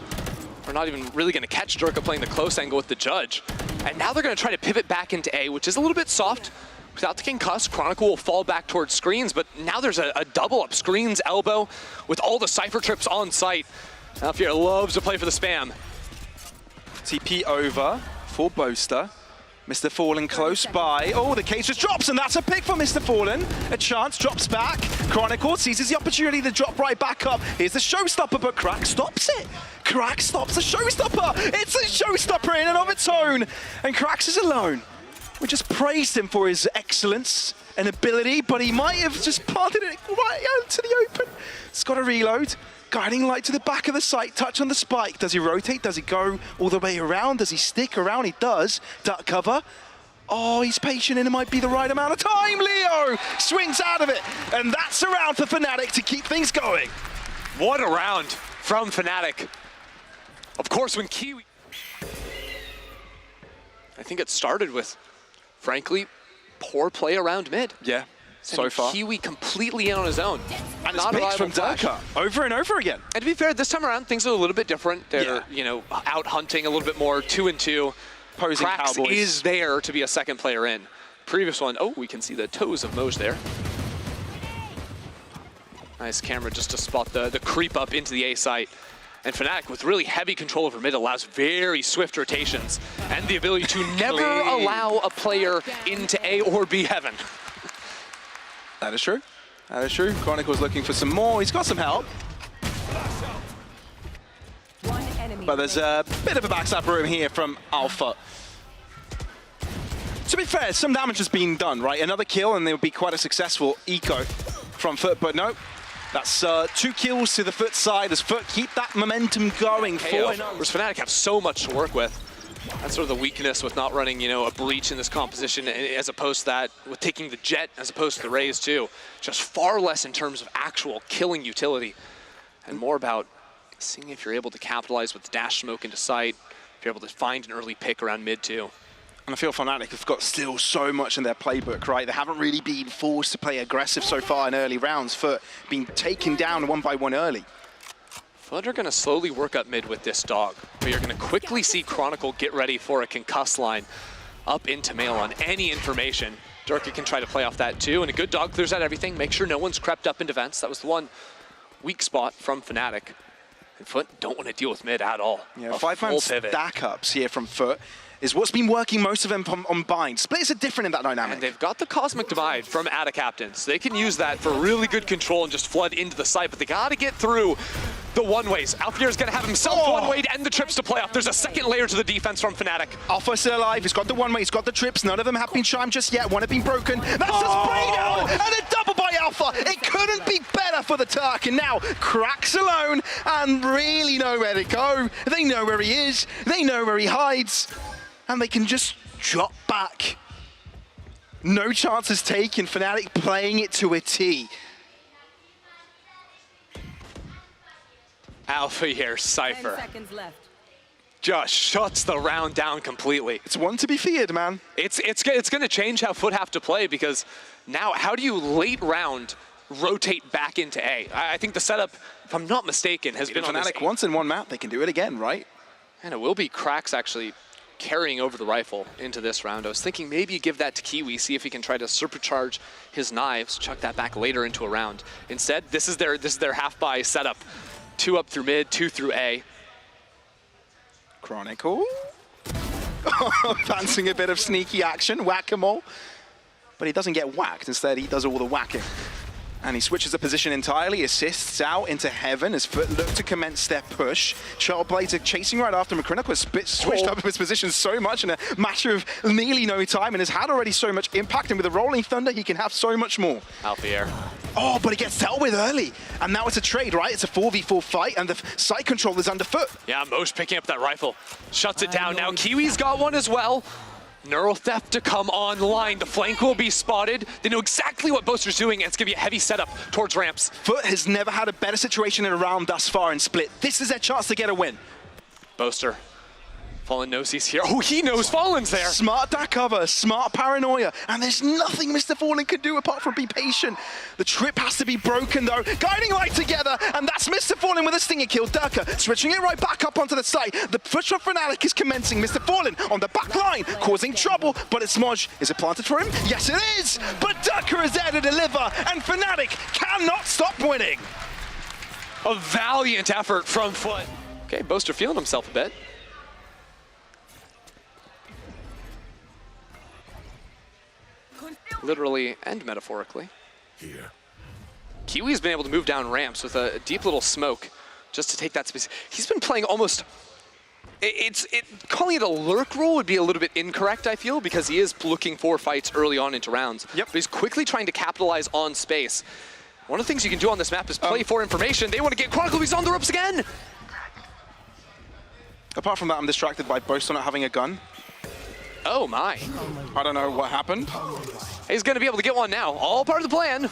We're not even really going to catch Derke playing the close angle with the judge. And now they're going to try to pivot back into A, which is a little bit soft. Without the Concuss, Chronicle will fall back towards screens, but now there's a double up screens elbow with all the Cypher trips on site. Alfajer loves to play for the spam.
TP over for Boaster. MrFaliN close by. Oh, the cage just drops, and that's a pick for MrFaliN. A chance, drops back. Chronicle seizes the opportunity to drop right back up. Here's the showstopper, but qRaxs stops it. qRaxs stops the showstopper. It's a showstopper in and of its own. And qRaxs is alone. We just praised him for his excellence and ability, but he might have just planted it right out to the open. It's got to reload. Guiding light to the back of the site, touch on the spike. Does he rotate? Does he go all the way around? Does he stick around? He does. Duck cover. Oh, he's patient and it might be the right amount of time. Leo swings out of it. And that's a round for Fnatic to keep things going.
What a round from Fnatic. Of course, when qRaxs... I think it started with, frankly, poor play around mid.
Yeah, so far.
qRaxs completely in on his own.
And it's picks from Derke over and over again.
And to be fair, this time around, things are a little bit different. They're, you know, out hunting a little bit more, 2-2.
Posing
qRaxs
Cowboys.
is there to be a second player in. Previous one, oh, we can see the toes of MOJJ there. Nice camera just to spot the creep up into the A site. And Fnatic, with really heavy control over mid, allows very swift rotations and the ability to never allow a player into A or B Heaven.
That is true. That is true. Chronicle's looking for some more. He's got some help. But there's a bit of a backstab room here from Alpha. To be fair, some damage has been done, right? Another kill and there would be quite a successful eco from FUT, but no. That's 2 kills to the FUT side as FUT keep that momentum going.
Whereas Fnatic have so much to work with. That's sort of the weakness with not running, you know, a breach in this composition, as opposed to that with taking the Jett as opposed to the Raze too. Just far less in terms of actual killing utility and more about seeing if you're able to capitalize with the dash smoke into sight, if you're able to find an early pick around mid too.
And I feel Fnatic have got still so much in their playbook, right? They haven't really been forced to play aggressive so far in early rounds. FUT being taken down one by one early.
FUT are going to slowly work up mid with this dog, but you're going to quickly see Chronicle get ready for a concuss line up into mail on any information. Derke can try to play off that too, and a good dog clears out everything. Make sure no one's crept up in defense. That was the one weak spot from Fnatic. And FUT don't want to deal with mid at all.
Yeah, 5-man stack-ups here from FUT is what's been working most of them on bind. Splits are different in that dynamic.
And they've got the Cosmic Divide from AtaKaptan, so they can use that for really good control and just flood into the site, but they gotta get through the one-ways. Alfajer's gonna have himself one-wayed and the trips to playoff. There's a second layer to the defense from Fnatic.
Alpha still alive, he's got the one-way, he's got the trips, none of them have been chimed just yet, one have been broken. That's a spray down, and a double by Alpha. It couldn't be better for the Turk, and now qRaxs alone, and really know where to go. They know where he is, they know where he hides, and they can just drop back. No chances taken, Fnatic playing it to a T.
Alfajer
10
Cypher
seconds left.
just shuts the round down completely.
It's one to be feared, man.
It's going to change how FUT have to play, because now how do you late round rotate back into A? I think the setup, if I'm not mistaken, has been on this
Fnatic once in one map, they can do it again, right?
And it will be qRaxs actually carrying over the rifle into this round. I was thinking maybe you give that to KRÜ, see if he can try to supercharge his knives, chuck that back later into a round. Instead, this is their half-buy setup. 2 up through mid, 2 through A.
Chronicle. Fancying a bit of sneaky action, whack-a-mole. But he doesn't get whacked, instead he does all the whacking. And he switches the position entirely, assists out into heaven as FUT look to commence their push. Childblades are chasing right after him. Chronicle has switched up his position so much in a matter of nearly no time and has had already so much impact, and with the Rolling Thunder he can have so much more.
Alfajer.
Oh, but it gets dealt with early. And now it's a trade, right? It's a 4v4 fight, and the side control is underfoot.
Yeah, MOJJ picking up that rifle. Shuts it down. Now KRÜ's got one as well. Neural Theft to come online. The flank will be spotted. They know exactly what Boaster's doing, and it's going to be a heavy setup towards ramps.
FUT has never had a better situation in a round thus far in Split. This is their chance to get a win.
Boaster. FaliN knows he's here. Oh, he knows FaliN's there.
Smart dack cover, smart paranoia, and there's nothing MrFaliN can do apart from be patient. The trip has to be broken though. Guiding light together, and that's MrFaliN with a stinger kill. Derke switching it right back up onto the site. The push from Fnatic is commencing. MrFaliN on the back line, causing trouble, but it's MOJJ. Is it planted for him? Yes, it is! But Derke is there to deliver, and Fnatic cannot stop winning.
A valiant effort from FUT. Okay, Boaster feeling himself a bit. Literally and metaphorically.
Here.
KRÜ's been able to move down ramps with a deep little smoke just to take that space. He's been playing almost... calling it a lurk role would be a little bit incorrect, I feel, because he is looking for fights early on into rounds.
Yep.
But he's quickly trying to capitalize on space. One of the things you can do on this map is play for information. They want to get Chronicle. He's on the ropes again.
Apart from that, I'm distracted by Boaster not having a gun.
Oh my.
I don't know what happened.
He's going to be able to get one now. All part of the plan.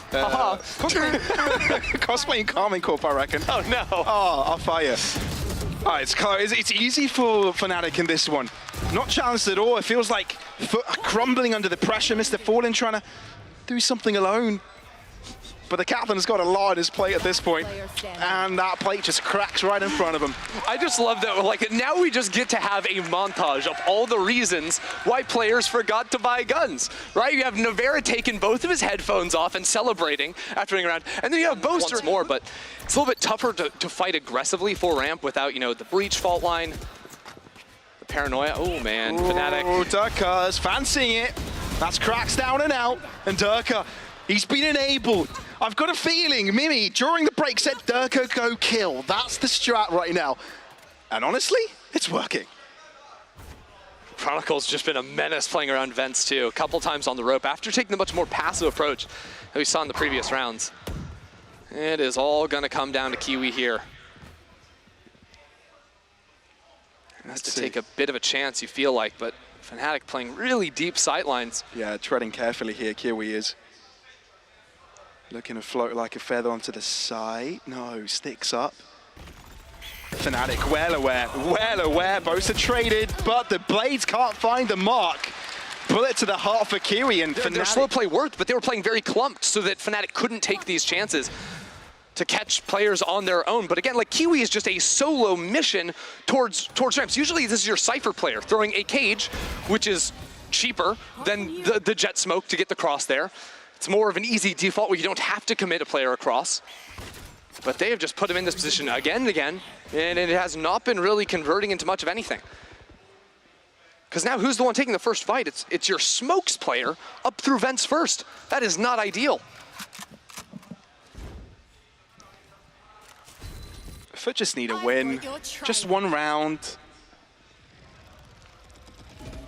Cosplaying Carmen Corp, I reckon.
Oh no.
Oh, Alfajer. Oh, it's close. It's easy for Fnatic in this one. Not challenged at all. It feels like FUT crumbling under the pressure. MrFaliN trying to do something alone. But the captain's got a lot on his plate at this point, and that plate just cracks right in front of him.
I just love that, like, now we just get to have a montage of all the reasons why players forgot to buy guns, right? You have Navera taking both of his headphones off and celebrating after running around, and then you have Boaster once more, but it's a little bit tougher to fight aggressively for ramp without, you know, the breach fault line, the paranoia. Oh man, Fnatic.
Oh, Derke's fancying it. That's qRaxs down and out, and Derke, he's been enabled. I've got a feeling Mimi, during the break, said Derke go kill. That's the strat right now. And honestly, it's working.
Chronicle's just been a menace playing around vents too, a couple times on the rope after taking the much more passive approach that we saw in the previous rounds. It is all gonna come down to KRÜ here. Has to take a bit of a chance, you feel like, but Fnatic playing really deep sight lines.
Yeah, treading carefully here, KRÜ is. Looking to float like a feather onto the side. No, sticks up. Fnatic well aware. Boaster traded, but the blades can't find the mark. Bullet to the heart for KRÜ, and Fnatic.
Their slow play worked, but they were playing very clumped so that Fnatic couldn't take these chances to catch players on their own. But again, like, KRÜ is just a solo mission towards ramps. Usually this is your Cypher player throwing a cage, which is cheaper than the jet smoke to get the cross there. It's more of an easy default where you don't have to commit a player across. But they have just put him in this position again and again, and it has not been really converting into much of anything. Because now who's the one taking the first fight? It's your smokes player up through vents first. That is not ideal.
FUT just need a win. Just one round.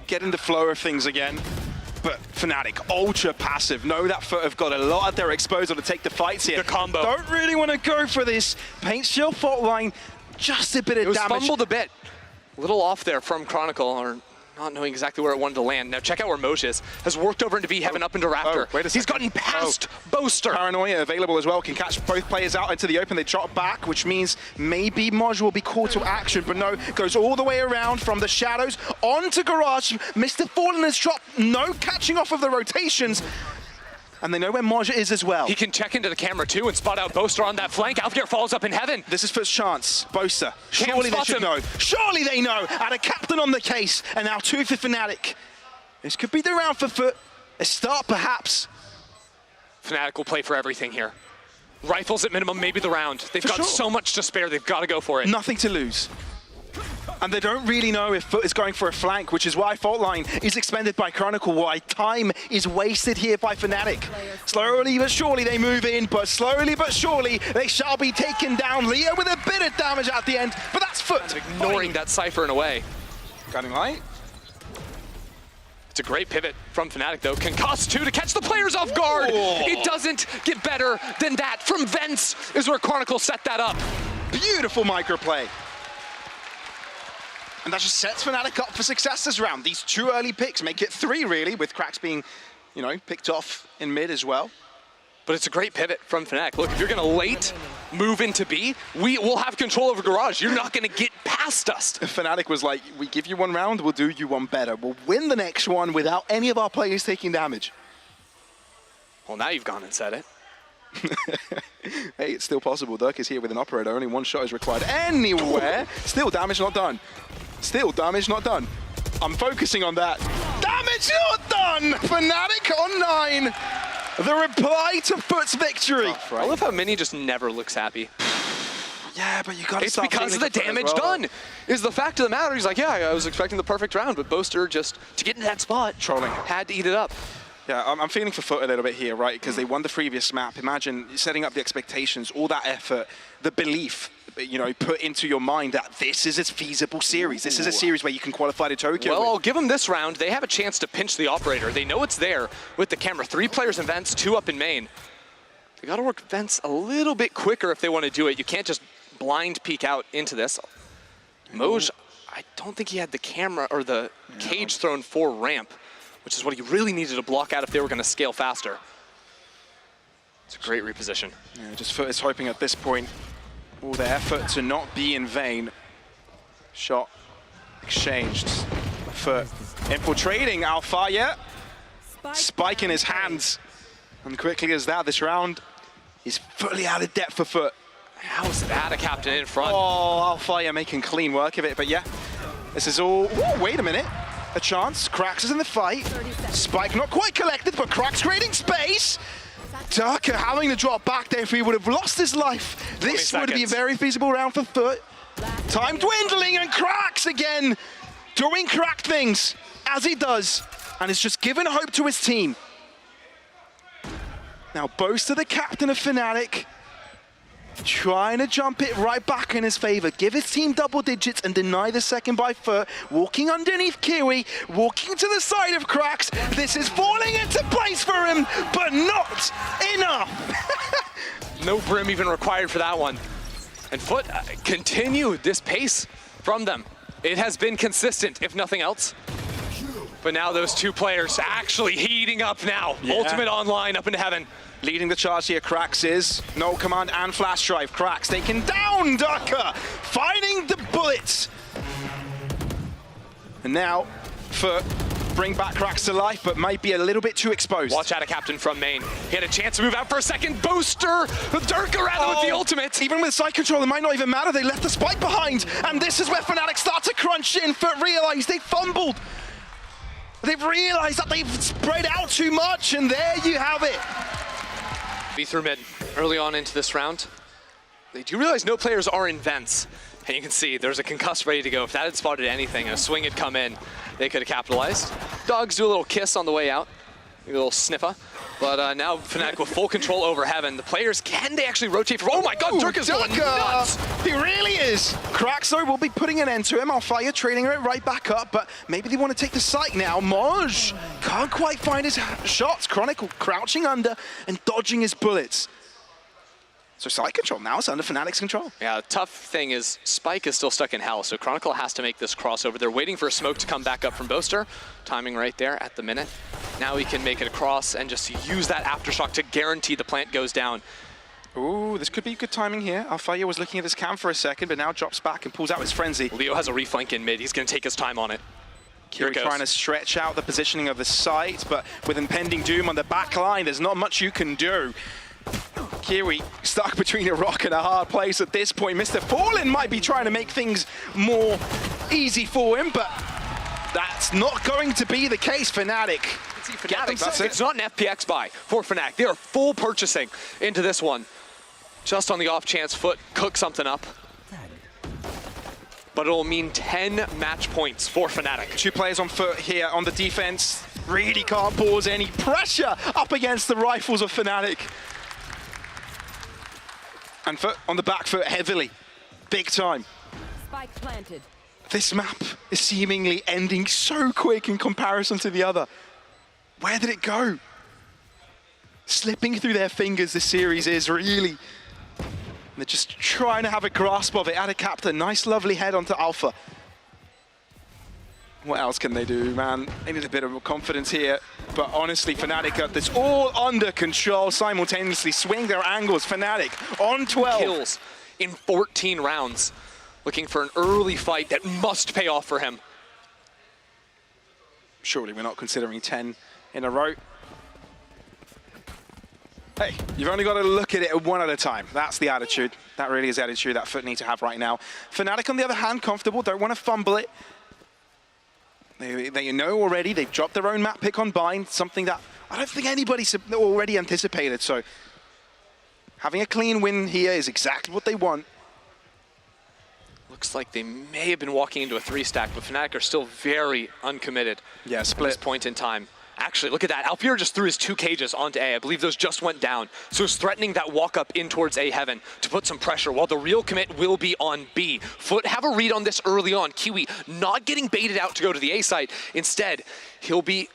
Get in the flow of things again. But Fnatic, ultra passive. Know that FUT have got a lot at their disposal to take the fights here.
The combo.
Don't really want to go for this. Paint shield fault line, just a bit of damage.
It was fumbled a bit. A little off there from Chronicle, or not knowing exactly where it wanted to land. Now check out where MOJJ is. Has worked over into B heaven up into Raptor.
Wait a second.
He's gotten past Boaster.
Paranoia available as well. Can catch both players out into the open. They drop back, which means maybe MOJJ will be called to action. But no, goes all the way around from the shadows onto Garage. MrFaliN has dropped. No catching off of the rotations. And they know where MOJJ is as well.
He can check into the camera too and spot out Boaster on that flank. Alfajer falls up in heaven.
This is FUT's chance. Boaster. Surely they should know. Surely they know. AtaKaptan on the case. And now 2 for Fnatic. This could be the round for FUT. A start perhaps.
Fnatic will play for everything here. Rifles at minimum, maybe the round. They've got so much to spare. They've got to go for it.
Nothing to lose. And they don't really know if FUT is going for a flank, which is why fault line is expended by Chronicle, why time is wasted here by Fnatic. Slowly but surely they move in, but slowly but surely they shall be taken down. Leo with a bit of damage at the end, but that's FUT.
Ignoring that Cypher in a way.
Guiding light.
It's a great pivot from Fnatic though. Can cost 2 to catch the players off guard.
Oh.
It doesn't get better than that. From Vents is where Chronicle set that up.
Beautiful microplay. And that just sets Fnatic up for success this round. These 2 early picks make it 3 really, with qRaxs being, you know, picked off in mid as well.
But it's a great pivot from Fnatic. Look, if you're gonna late move into B, we will have control over Garage. You're not gonna get past us.
Fnatic was like, we give you 1 round, we'll do you 1 better. We'll win the next one without any of our players taking damage.
Well, now you've gone and said it.
Hey, it's still possible. Derke is here with an operator. Only 1 shot is required anywhere. Still damage not done. Still damage not done. I'm focusing on that. Damage not done! Fnatic on 9. The reply to FUT's victory.
I love how Mini just never looks happy.
Yeah, but you gotta
It's
start
because of the damage done. Is the fact of the matter. He's like, yeah, I was expecting the perfect round, but Boaster just, to get in that spot,
trolling,
had to eat it up.
Yeah, I'm feeling for FUT a little bit here, right? Because they won the previous map. Imagine setting up the expectations, all that effort, the belief, you know, put into your mind that this is a feasible series. This is a series where you can qualify to Tokyo.
Well, I'll give them this round. They have a chance to pinch the operator. They know it's there with the camera. 3 players in Vents, 2 up in main. They got to work Vents a little bit quicker if they want to do it. You can't just blind peek out into this. MOJJ, I don't think he had the camera or the cage thrown for ramp, which is what he really needed to block out if they were going to scale faster. It's a great reposition.
Yeah, just FUT is hoping at this point all their effort to not be in vain. Shot exchanged. FUT infiltrating Alfajer. Spike in his hands. And quickly as that, this round is fully out of depth for FUT.
How's that a captain in front?
Oh, Alfajer making clean work of it, but yeah. This is all, ooh, wait a minute. A chance, qRaxs is in the fight. Spike not quite collected, but qRaxs creating space. Derke having to drop back there if he would have lost his life. This would be a very feasible round for FUT. Time dwindling, and qRaxs again doing qRaxs things as he does, and it's just given hope to his team. Now Boaster, the captain of Fnatic, trying to jump it right back in his favor, give his team double digits and deny the second by FUT, walking underneath KRÜ, walking to the side of qRaxs. This is falling into place for him, but not enough.
No brim even required for that one. And FUT continued this pace from them. It has been consistent, if nothing else. But now those 2 players actually heating up now. Yeah. Ultimate online up into heaven.
Leading the charge here, qRaxs is. No command and flash drive. qRaxs taken down, Derke, finding the bullets. And now, FUT bring back qRaxs to life, but might be a little bit too exposed.
Watch AtaKaptan from main. He had a chance to move out for a second. Boaster, Derke rather with the ultimate.
Even with side control, it might not even matter. They left the spike behind, and this is where Fnatic start to crunch in. FUT realized they fumbled.
They've realized that they've spread out too much, and there you have it.
Be through mid early on into this round. They do realize no players are in vents. And you can see there's a concuss ready to go. If that had spotted anything and a swing had come in, they could have capitalized. Dogs do a little kiss on the way out, a little sniffer. But now Fnatic with full control over Heaven. The players, can they actually rotate for? Oh my God, Derke is going nuts!
He really is. qRaxs though will be putting an end to him. Alfajer trailing it right back up, but maybe they want to take the site now. MOJJ can't quite find his shots. Chronicle crouching under and dodging his bullets. So side control now is under Fnatic's control.
Yeah, the tough thing is Spike is still stuck in hell, so Chronicle has to make this crossover. They're waiting for a smoke to come back up from Boaster. Timing right there at the minute. Now he can make it across and just use that aftershock to guarantee the plant goes down.
Ooh, this could be good timing here. Alfajer was looking at his cam for a second, but now drops back and pulls out his frenzy.
Leo has a reflank in mid. He's going to take his time on it.
KRÜ trying to stretch out the positioning of the site, but with impending doom on the back line, there's not much you can do. KRÜ stuck between a rock and a hard place at this point. MrFaliN might be trying to make things more easy for him, but that's not going to be the case. Fnatic.
It's not an FPX buy for Fnatic. They are full purchasing into this one. Just on the off chance FUT cooks something up. But it'll mean 10 match points for Fnatic.
2 players on foot here on the defense. Really can't pause any pressure up against the rifles of Fnatic. And FUT on the back foot heavily. Big time.
Spike planted.
This map is seemingly ending so quick in comparison to the other. Where did it go? Slipping through their fingers, this series is really. They're just trying to have a grasp of it. AtaKaptan, nice lovely head onto Alpha. What else can they do, man? They need a bit of confidence here. But honestly, Fnatic got this all under control, simultaneously swing their angles. Fnatic on 12.
Kills in 14 rounds. Looking for an early fight that must pay off for him.
Surely we're not considering 10 in a row. Hey, you've only got to look at it one at a time. That's the attitude. That really is the attitude that FUT need to have right now. Fnatic, on the other hand, comfortable, don't want to fumble it. They know already, they've dropped their own map pick on Bind, something that I don't think anybody already anticipated. So having a clean win here is exactly what they want.
Looks like they may have been walking into a 3-stack, but Fnatic are still very uncommitted.
Yeah,
at
split.
this point in time. Actually, look at that. Alfajer just threw his 2 cages onto A. I believe those just went down. So he's threatening that walk up in towards A Heaven to put some pressure, while the real commit will be on B. FUT have a read on this early on. KRÜ not getting baited out to go to the A site. Instead, he'll be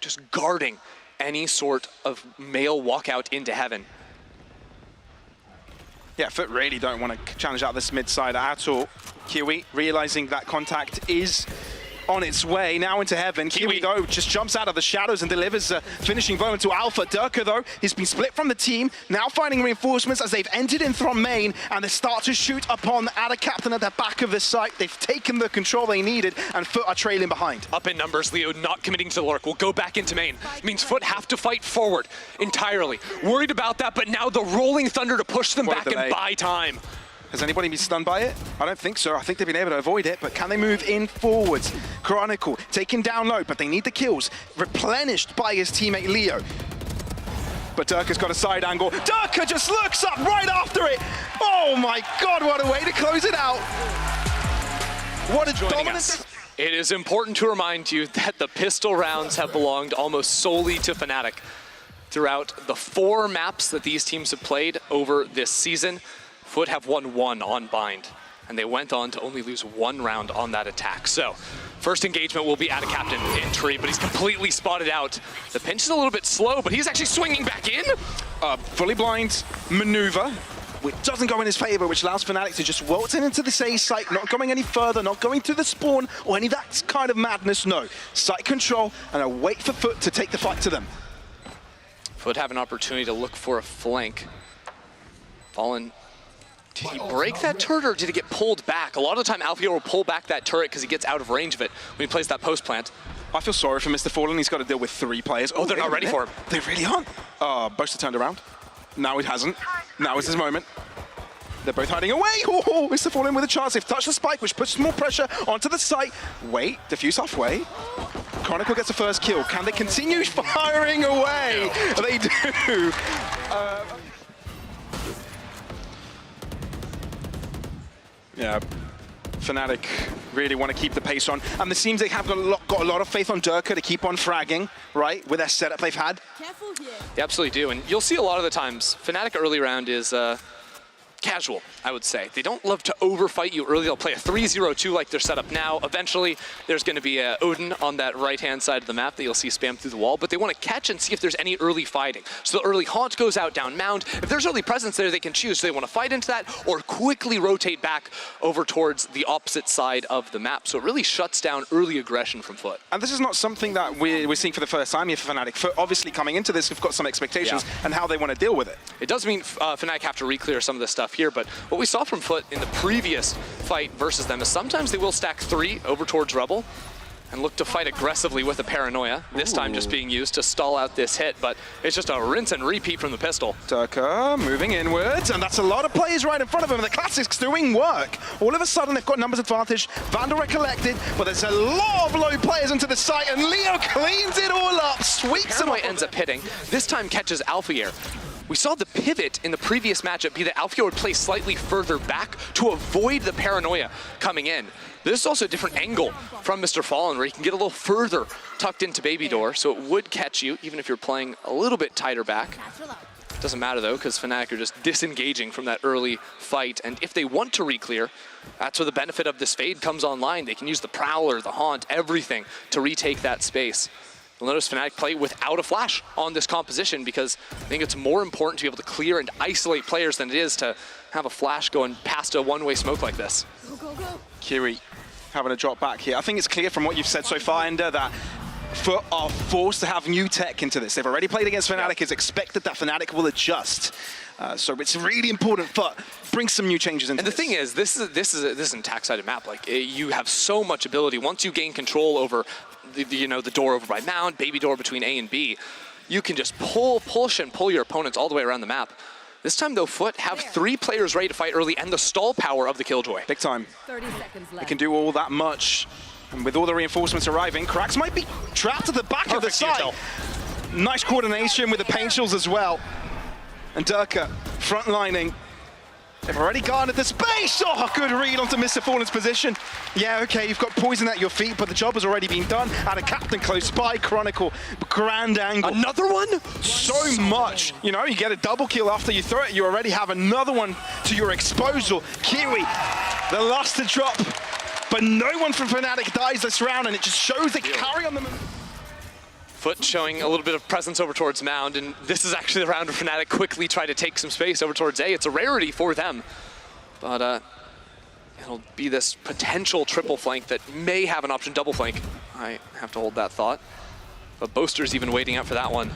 just guarding any sort of male walkout into Heaven.
Yeah, FUT really don't want to challenge out this mid side at all. KRÜ realizing that contact is on its way now into Heaven. KRÜ though just jumps out of the shadows and delivers a finishing blow into Alpha. Derke though, he's been split from the team, now finding reinforcements as they've entered in from main, and they start to shoot upon AtaKaptan at the back of the site. They've taken the control they needed, and FUT are trailing behind.
Up in numbers, Leo not committing to the lurk. Will go back into main. It means FUT have to fight forward entirely. Worried about that, but now the rolling thunder to push them back and buy time.
Has anybody been stunned by it? I don't think so. I think they've been able to avoid it, but can they move in forwards? Chronicle taken down low, but they need the kills. Replenished by his teammate Leo. But Derke's got a side angle. Derke just looks up right after it. Oh my God, what a way to close it out. What a dominant.
It is important to remind you that the pistol rounds have belonged almost solely to Fnatic. Throughout the 4 maps that these teams have played over this season, FUT have won 1 on Bind, and they went on to only lose 1 round on that attack. So, first engagement will be AtaKaptan in tree, but he's completely spotted out. The pinch is a little bit slow, but he's actually swinging back in.
Fully blind maneuver, which doesn't go in his favor, which allows Fnatic to just waltz into the A site, not going any further, not going to the spawn, or any of that kind of madness, no. Site control, and a wait for FUT to take the fight to them.
FUT have an opportunity to look for a flank. FaliN. Did he break that turret or did he get pulled back? A lot of the time, Alfajer will pull back that turret because he gets out of range of it when he plays that post plant.
I feel sorry for MrFaliN. He's got to deal with 3 players.
Oh, they're not ready for him.
They really aren't. Boaster turned around. Now it hasn't. Now is his moment. They're both hiding away. Oh, MrFaliN with a chance. They've touched the spike, which puts more pressure onto the site. Wait, diffuse halfway. Chronicle gets the first kill. Can they continue firing away? They do. Yeah, Fnatic really want to keep the pace on. And it seems they have got a lot of faith on Derke to keep on fragging, right, with their setup they've had.
Careful here.
They absolutely do, and you'll see a lot of the times, Fnatic early round is casual, I would say. They don't love to overfight you early. They'll play a 3-0-2 like they're set up now. Eventually, there's going to be Odin on that right-hand side of the map that you'll see spam through the wall, but they want to catch and see if there's any early fighting. So the early haunt goes out down mound. If there's early presence there, they can choose. So they want to fight into that or quickly rotate back over towards the opposite side of the map. So it really shuts down early aggression from FUT.
And this is not something that we're seeing for the first time here for Fnatic. FUT obviously coming into this, we've got some expectations and how they want to deal with it.
It does mean Fnatic have to re-clear some of this stuff here, but what we saw from FUT in the previous fight versus them is sometimes they will stack 3 over towards Rebel and look to fight aggressively with a Paranoia, this time just being used to stall out this hit, but it's just a rinse and repeat from the pistol.
Derke moving inwards, and that's a lot of players right in front of him, and the Classics doing work. All of a sudden, they've got numbers advantage. Vandal collected, but there's a lot of low players into the site, and Leo cleans it all up, sweeps him
Paranoia
up.
ends up hitting, this time catches Alfajer. We saw the pivot in the previous matchup be that Alfajer would play slightly further back to avoid the Paranoia coming in. This is also a different angle from MrFaliN, where you can get a little further tucked into Baby Door, so it would catch you, even if you're playing a little bit tighter back. Doesn't matter though, because Fnatic are just disengaging from that early fight, and if they want to re-clear, that's where the benefit of this fade comes online. They can use the Prowler, the Haunt, everything to retake that space. You'll notice Fnatic play without a flash on this composition because I think it's more important to be able to clear and isolate players than it is to have a flash going past a one-way smoke like this.
KRÜ having a drop back here. I think it's clear from what you've said so far, Ender, that FUT are forced to have new tech into this. They've already played against Fnatic. It's expected that Fnatic will adjust. So it's really important FUT bring some new changes into
this. And the thing is, this is an attack-sided map. Like you have so much ability. Once you gain control over the door over by mound, Baby Door between A and B, you can just push and pull your opponents all the way around the map. This time though, FUT have 3 players ready to fight early and the stall power of the Killjoy.
Big time.
30 seconds left.
They can do all that much. And with all the reinforcements arriving, qRaxs might be trapped at the back of the site. Nice coordination with the paint shields as well. And Derke frontlining. They've already guarded the space. Oh, good read onto MrFaliN's position. Yeah, okay, you've got poison at your feet, but the job has already been done. AtaKaptan close by, Chronicle, grand angle.
Another one?
So much. You know, you get a double kill after you throw it, you already have another one to your exposal. KRÜ, the last to drop, but no one from Fnatic dies this round, and it just shows they carry on them.
FUT showing a little bit of presence over towards Mound, and this is actually the round where Fnatic quickly try to take some space over towards A. It's a rarity for them, but it'll be this potential triple flank that may have an option double flank. I have to hold that thought, but Boaster's even waiting out for that one.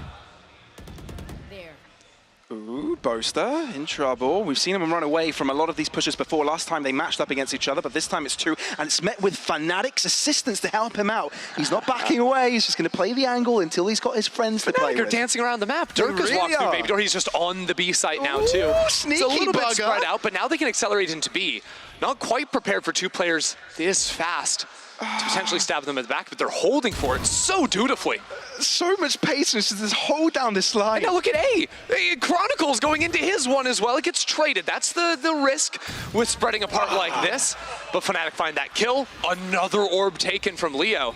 Ooh, Boaster in trouble. We've seen him run away from a lot of these pushes before. Last time they matched up against each other, but this time it's 2, and it's met with Fnatic's assistance to help him out. He's not backing away. He's just going to play the angle until he's got his friends to play
Fnatic are
with.
dancing around the map. Derke's walked through Baby Door. He's just on the B site now too.
Sneaky
it's a little bit
bugger.
spread out, but now they can accelerate into B. Not quite prepared for 2 players this fast to potentially stab them in the back, but they're holding for it so dutifully.
So much patience to just hold down this line.
And now look at A. Chronicle's going into his one as well. It gets traded. That's the risk with spreading apart like this. But Fnatic find that kill. Another orb taken from Leo.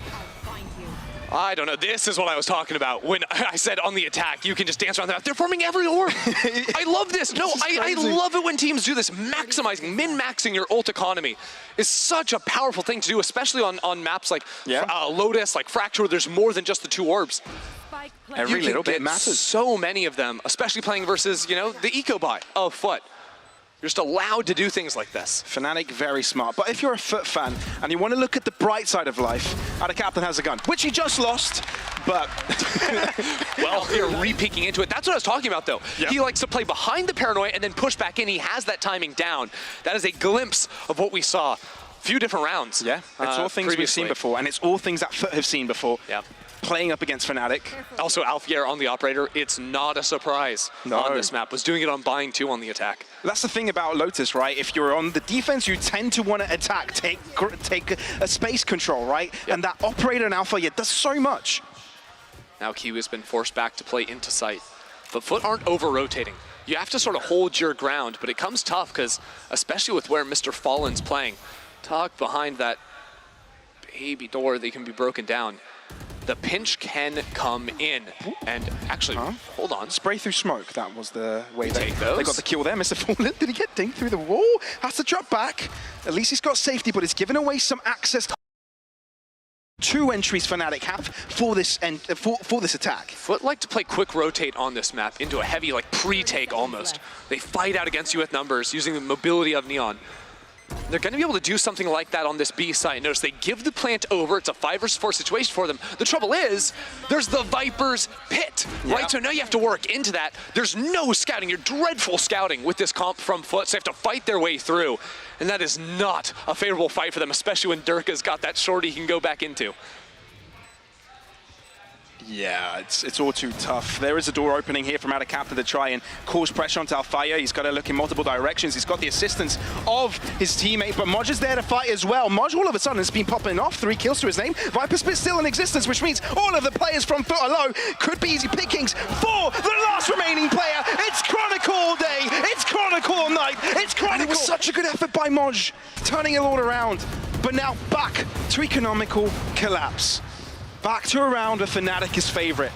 I don't know. This is what I was talking about when I said on the attack, you can just dance around the map. They're forming every orb. I love this. No, I love it when teams do this. Maximizing, min-maxing your ult economy is such a powerful thing to do, especially on maps like Lotus, like Fracture, where there's more than just the 2 orbs.
Every little bit matters.
So many of them, especially playing versus, the eco buy of FUT. You're just allowed to do things like this.
Fnatic, very smart. But if you're a FUT fan and you want to look at the bright side of life, AtaKaptan has a gun, which he just lost, but...
well, you're re-peeking into it. That's what I was talking about, though. Yep. He likes to play behind the Paranoia and then push back in. He has that timing down. That is a glimpse of what we saw a few different rounds.
Yeah, it's all things we've seen before, and it's all things that FUT have seen before.
Yeah.
playing up against Fnatic.
Also, Alfajer on the operator, it's not a surprise on this map. Was doing it on buying too on the attack.
That's the thing about Lotus, right? If you're on the defense, you tend to want to attack, take a space control, right? Yep. And that operator in Alfajer does so much.
Now KRÜ has been forced back to play into sight. But FUT aren't over-rotating. You have to sort of hold your ground, but it comes tough because, especially with where MrFaliN's playing, tucked behind that baby door that can be broken down, the pinch can come in. And actually, hold on.
Spray through smoke, that was the way they
got
the kill there. MrFaliN, did he get dinged through the wall? Has to drop back. At least he's got safety, but it's given away some access. 2 entries Fnatic have for this for this attack.
FUT like to play quick rotate on this map into a heavy like pre-take almost. They fight out against you with numbers using the mobility of Neon. They're going to be able to do something like that on this B side. Notice they give the plant over. It's a 5 versus 4 situation for them. The trouble is, there's the Viper's pit, right? So now you have to work into that. There's no scouting. You're dreadful scouting with this comp from FUT, so they have to fight their way through. And that is not a favorable fight for them, especially when Derke's got that shorty he can go back into.
Yeah, it's all too tough. There is a door opening here from AtaKaptan to try and cause pressure onto Alfajer. He's got to look in multiple directions. He's got the assistance of his teammate, but MOJJ is there to fight as well. MOJJ all of a sudden has been popping off. 3 kills to his name. Viper Spit still in existence, which means all of the players from FUT alone could be easy pickings for the last remaining player. It's Chronicle all day. It's Chronicle all night. It's Chronicle. And it was such a good effort by MOJJ, turning it all around. But now back to economical collapse. Back to a round where Fnatic is favorite.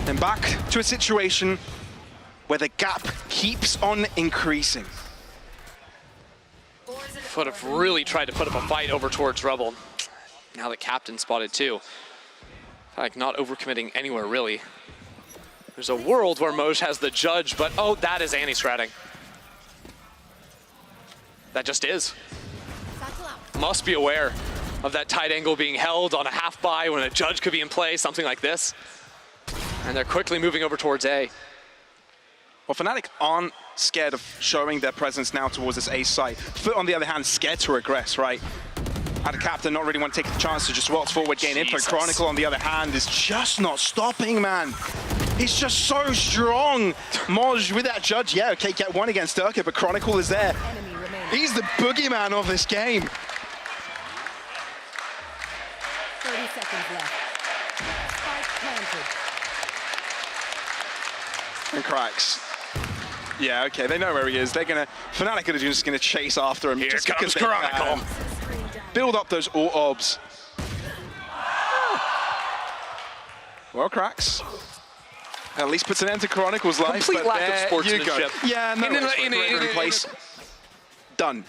And back to a situation where the gap keeps on increasing.
FUT have really tried to put up a fight over towards Rebel. Now that Captain spotted too. Like not overcommitting anywhere really. There's a world where MOJJ has the judge, but oh, that is anti-stratting. That just is. Must be aware of that tight angle being held on a half buy when a judge could be in play, something like this. And they're quickly moving over towards A.
Well, Fnatic aren't scared of showing their presence now towards this A site. FUT, on the other hand, scared to regress, right? AtaKaptan not really want to take the chance to just waltz forward, gain info. Chronicle, on the other hand, is just not stopping, man. He's just so strong. MOJJ with that judge, yeah, okay, get 1 against Derke, but Chronicle is there. He's the boogeyman of this game.
30 seconds left. Spike planted.
And qRaxs. Yeah, okay, they know where he is. They're gonna, Fnatic are just gonna chase after him.
Here
just
comes Chronicle.
Build up those orbs. Well, qRaxs at least puts an end to Chronicle's life.
Complete
but
lack of sportsmanship.
Yeah, no, in place. Done.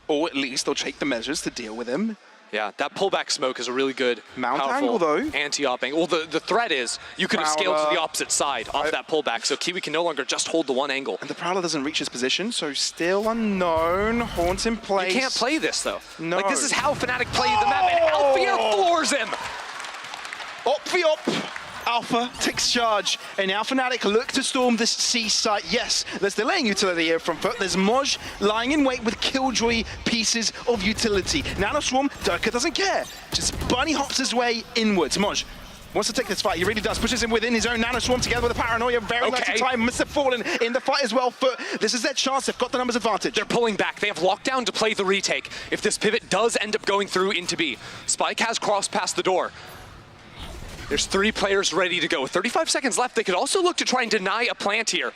Or at least they'll take the measures to deal with him.
Yeah, that pullback smoke is a really good,
mount angle, though.
Anti-op angle. Well, the threat is you could have scaled to the opposite side off that pullback, so KRÜ can no longer just hold the 1 angle.
And the Prowler doesn't reach his position, so still unknown. Haunt in place.
You can't play this, though.
No.
Like, this is how Fnatic played the map, and Alfajer floors him!
Op the op. Alpha takes charge, and now Fnatic look to storm this C site. Yes, there's delaying utility here from FUT. There's MOJJ lying in wait with killjoy pieces of utility. Nanoswarm, Derke doesn't care. Just bunny hops his way inwards. MOJJ wants to take this fight. He really does. Pushes him within his own Nanoswarm together with the paranoia. Very much time. MrFaliN in the fight as well. FUT, this is their chance. They've got the numbers advantage.
They're pulling back. They have lockdown to play the retake. If this pivot does end up going through into B, Spike has crossed past the door. There's 3 players ready to go. With 35 seconds left, they could also look to try and deny a plant here.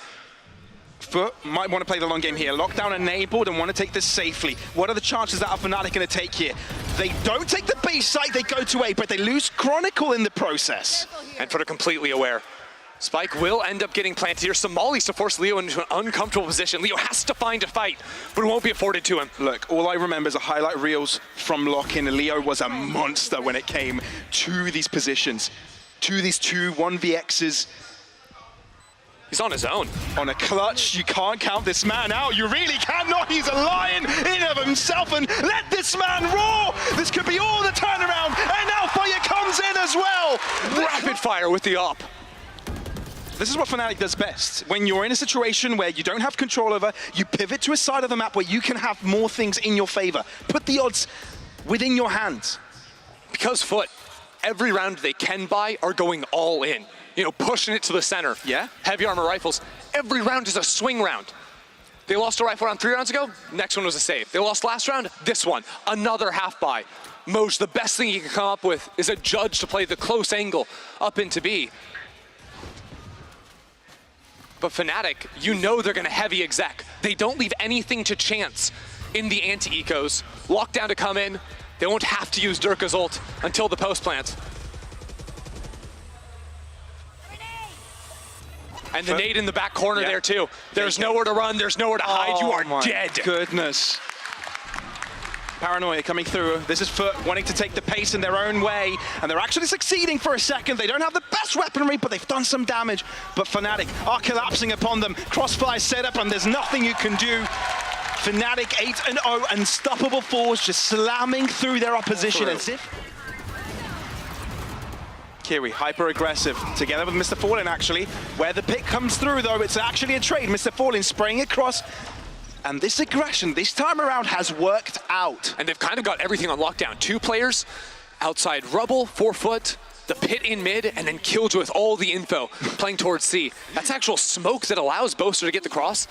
FUT might want to play the long game here. Lockdown enabled and want to take this safely. What are the chances that Fnatic going to take here? They don't take the B site, they go to A, but they lose Chronicle in the process.
And FUT are completely aware. Spike will end up getting planted here. Some mollies to force Leo into an uncomfortable position. Leo has to find a fight, but it won't be afforded to him.
Look, all I remember is the highlight reels from lock-in. Leo was a monster when it came to these positions, to these 2 1vx's.
He's on his own.
On a clutch, you can't count this man out. You really cannot. He's a lion in of himself, and let this man roar. This could be all the turnaround, and Alfajer comes in as well.
Rapid fire with the op.
This is what Fnatic does best. When you're in a situation where you don't have control over, you pivot to a side of the map where you can have more things in your favor. Put the odds within your hands.
because FUT, every round they can buy are going all in. You know, pushing it to the center.
Yeah.
Heavy armor rifles. Every round is a swing round. They lost a rifle round 3 rounds ago, next one was a save. They lost last round, this one, another half buy. MOJJ, the best thing he can come up with is a judge to play the close angle up into B. But Fnatic, you know they're gonna heavy exec. They don't leave anything to chance in the anti-ecos. Lockdown to come in, they won't have to use Derke's ult until the post plant. And the nade in the back corner there too. There's nowhere to run, there's nowhere to hide, you are dead.
Goodness. Paranoia coming through. This is FUT wanting to take the pace in their own way, and they're actually succeeding for a second. They don't have the best weaponry, but they've done some damage. But Fnatic are collapsing upon them. Crossfire setup, and there's nothing you can do. Fnatic 8-0, unstoppable force, just slamming through their opposition as if... KRÜ, hyper-aggressive, together with MrFaliN actually. Where the pick comes through though, it's actually a trade. MrFaliN spraying across. And this aggression, this time around, has worked out.
And they've kind of got everything on lockdown. 2 players outside rubble, 4 FUT, the pit in mid, and then Killjoy with all the info playing towards C. That's actual smoke that allows Boaster to get the cross.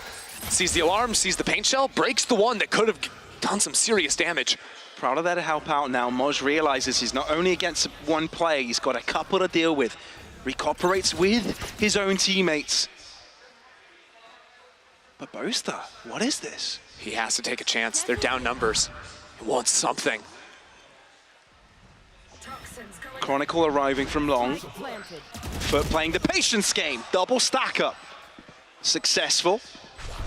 Sees the alarm, sees the paint shell, breaks the one that could have done some serious damage.
Proud of that to help out now. MOJJ realizes he's not only against one player, he's got a couple to deal with. Recuperates with his own teammates. But Boaster, what is this?
He has to take a chance. They're down numbers. He wants something.
Chronicle arriving from long. FUT playing the patience game. Double stack up. Successful.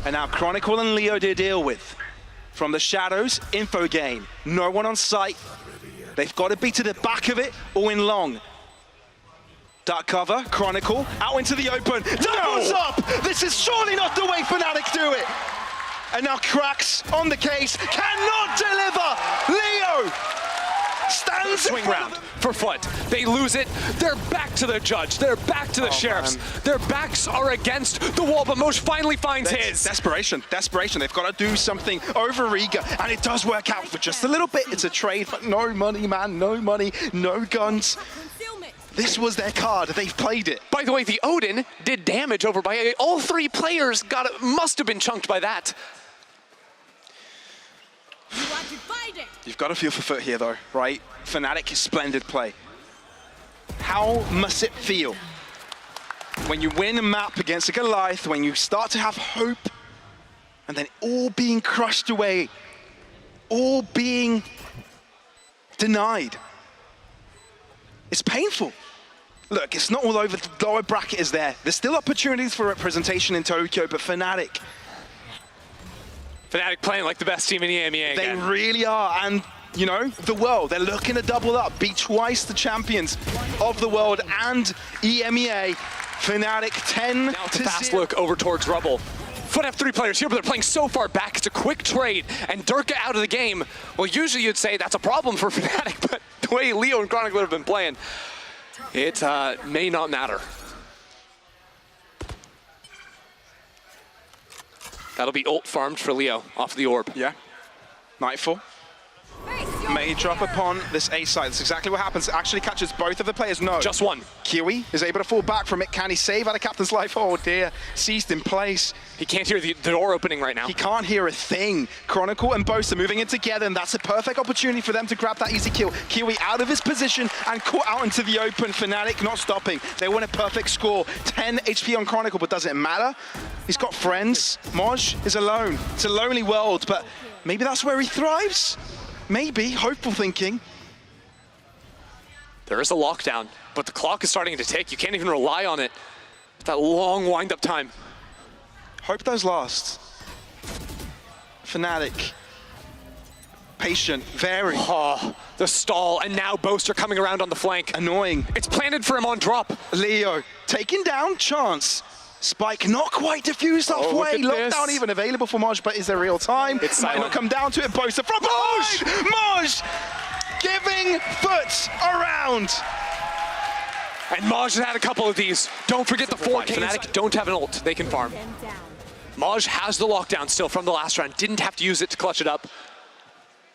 And now Chronicle and Leo to deal with. From the shadows, info game. No one on site. They've got to be to the back of it or in long. Dark cover, Chronicle, out into the open. Doubles up! This is surely not the way Fnatic do it. And now qRaxs on the case, cannot deliver. Leo stands
swing round for FUT. They lose it. They're back to the judge. They're back to the sheriffs. Man. Their backs are against the wall, but MOJJ finally finds his.
Desperation, desperation. They've got to do something over eager, and it does work out for just a little bit. It's a trade, but no money, man. No money, no guns. This was their card. They've played it.
By the way, the Odin did damage over by all 3 players. Must have been chunked by that.
You've got to feel for FUT here, though, right? Fnatic is splendid play. How must it feel when you win a map against a Goliath, when you start to have hope, and then all being crushed away, all being denied? It's painful. Look, it's not all over. The lower bracket is there. There's still opportunities for representation in Tokyo, but Fnatic
playing like the best team in EMEA
They
again.
really are, and you know, the world, they're looking to double up, be twice the champions of the world and EMEA. Fnatic 10
now it's a fast look over towards rubble. FUT have 3 players here, but they're playing so far back. It's a quick trade, and Derke out of the game. Well, usually you'd say that's a problem for Fnatic, but the way Leo and Chronicle have been playing, it may not matter. That'll be ult farmed for Leo off the orb.
Yeah, Nightfall. May drop upon this A side. That's exactly what happens. It actually catches both of the players. No.
Just one.
KRÜ is able to fall back from it. Can he save AtaKaptan's life? Oh dear. Seized in place.
He can't hear the door opening right now.
He can't hear a thing. Chronicle and Boaster moving in together, and that's a perfect opportunity for them to grab that easy kill. KRÜ out of his position and caught out into the open. Fnatic not stopping. They want a perfect score. 10 HP on Chronicle, but does it matter? He's got friends. MOJJ is alone. It's a lonely world, but maybe that's where he thrives. Maybe, hopeful thinking.
There is a lockdown, but the clock is starting to tick. You can't even rely on it. That long wind-up time.
Hope those last. Fnatic. Patient, very.
Oh, the stall, and now Boaster coming around on the flank.
Annoying.
It's planted for him on drop.
Leo, taken down, chance. Spike not quite diffused halfway. Lockdown even available for MOJJ, but is there real time?
It's
might not come down to it. Boaster from MOJJ! MOJJ giving FUT around.
And MOJJ has had a couple of these. Don't forget the 4 Fnatic don't have an ult. They can farm. MOJJ has the lockdown still from the last round. Didn't have to use it to clutch it up.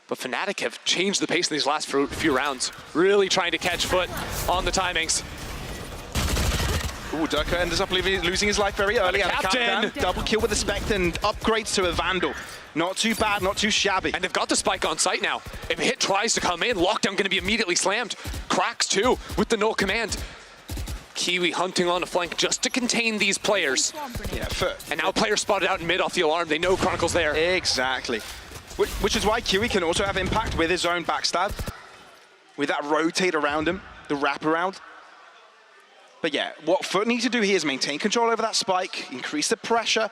But Fnatic have changed the pace in these last few rounds, really trying to catch FUT on the timings.
Ooh, Derke ends up losing his life very early.
AtaKaptan.
Double kill with the Spectre and upgrades to a Vandal. Not too bad, not too shabby.
And they've got the spike on site now. If a hit tries to come in, lockdown going to be immediately slammed. qRaxs too, with the null command. Kiwi hunting on a flank just to contain these players.
Yeah,
and now players spotted out in mid off the alarm. They know Chronicle's there.
Exactly. Which is why Kiwi can also have impact with his own backstab. With that rotate around him, the wraparound. But yeah, what FUT need to do here is maintain control over that spike, increase the pressure,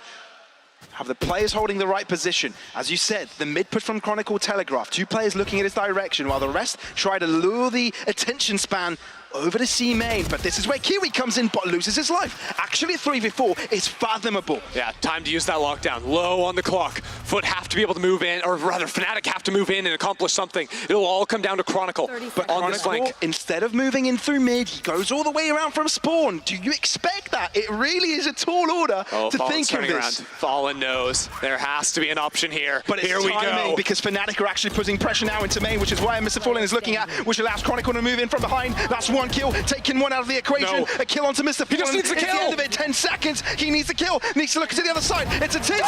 have the players holding the right position. As you said, the mid push from Chronicle telegraph, 2 players looking at his direction, while the rest try to lure the attention span over to C main. But this is where Kiwi comes in, but loses his life. Actually, 3v4 is fathomable.
Yeah, time to use that lockdown. Low on the clock. FUT have to be able to move in, or rather, Fnatic have to move in and accomplish something. It'll all come down to Chronicle.
But
on this flank,
instead of moving in through mid, he goes all the way around from spawn. Do you expect that? It really is a tall order to think of this.
FaliN knows there has to be an option here.
But it's
here we
timing,
go.
because Fnatic are actually putting pressure now into main, which is why MrFaliN is looking at, which allows Chronicle to move in from behind. That's 1 kill, taking 1 out of the equation.
No.
A kill onto MrFaliN.
He just needs the kill.
It's the end of it, 10 seconds. He needs the kill. Needs to look to the other side. It's a TP!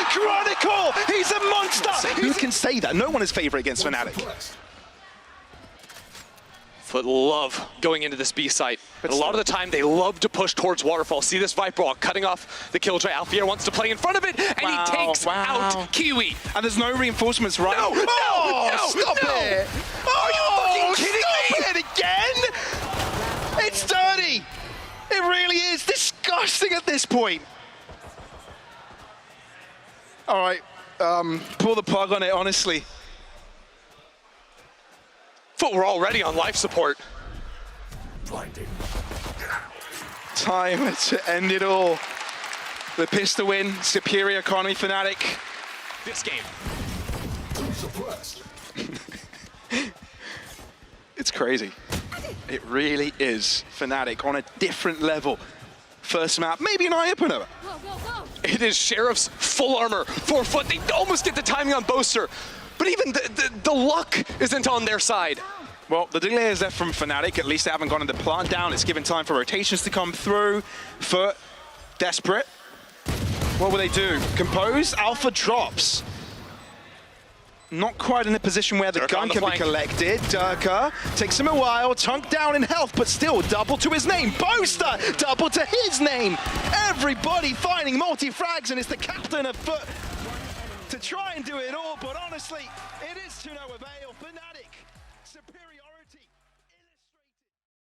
Chronicle! He's a monster! Who can say that? No one is favourite against Fnatic.
FUT love going into this B site. But a lot of the time, they love to push towards Waterfall. See this Viper Wall cutting off the killjoy. Alfajer wants to play in front of it, and he takes out Kiwi.
And there's no reinforcements, right?
No,
Stop it!
Are you fucking kidding me?
Stop it again! It's dirty! It really is disgusting at this point. All right, pull the plug on it, honestly.
FUT were already on life support.
Time to end it all. The pistol win, superior economy, Fnatic.
This game.
It's crazy. It really is Fnatic on a different level. First map, maybe an eye-opener.
It is Sheriff's full armor for FUT. They almost get the timing on Boaster, but even the luck isn't on their side.
Well, the delay is left from Fnatic. At least they haven't gone into plant down. It's given time for rotations to come through. FUT, desperate. What will they do? Compose, Alpha drops. Not quite in a position where the
Derke
gun can be collected. Derke takes him a while, chunk down in health, but still double to his name. Boaster, double to his name. Everybody finding multi-frags, and it's the captain of FUT to try and do it all, but honestly, it is to no avail. Fnatic, superior.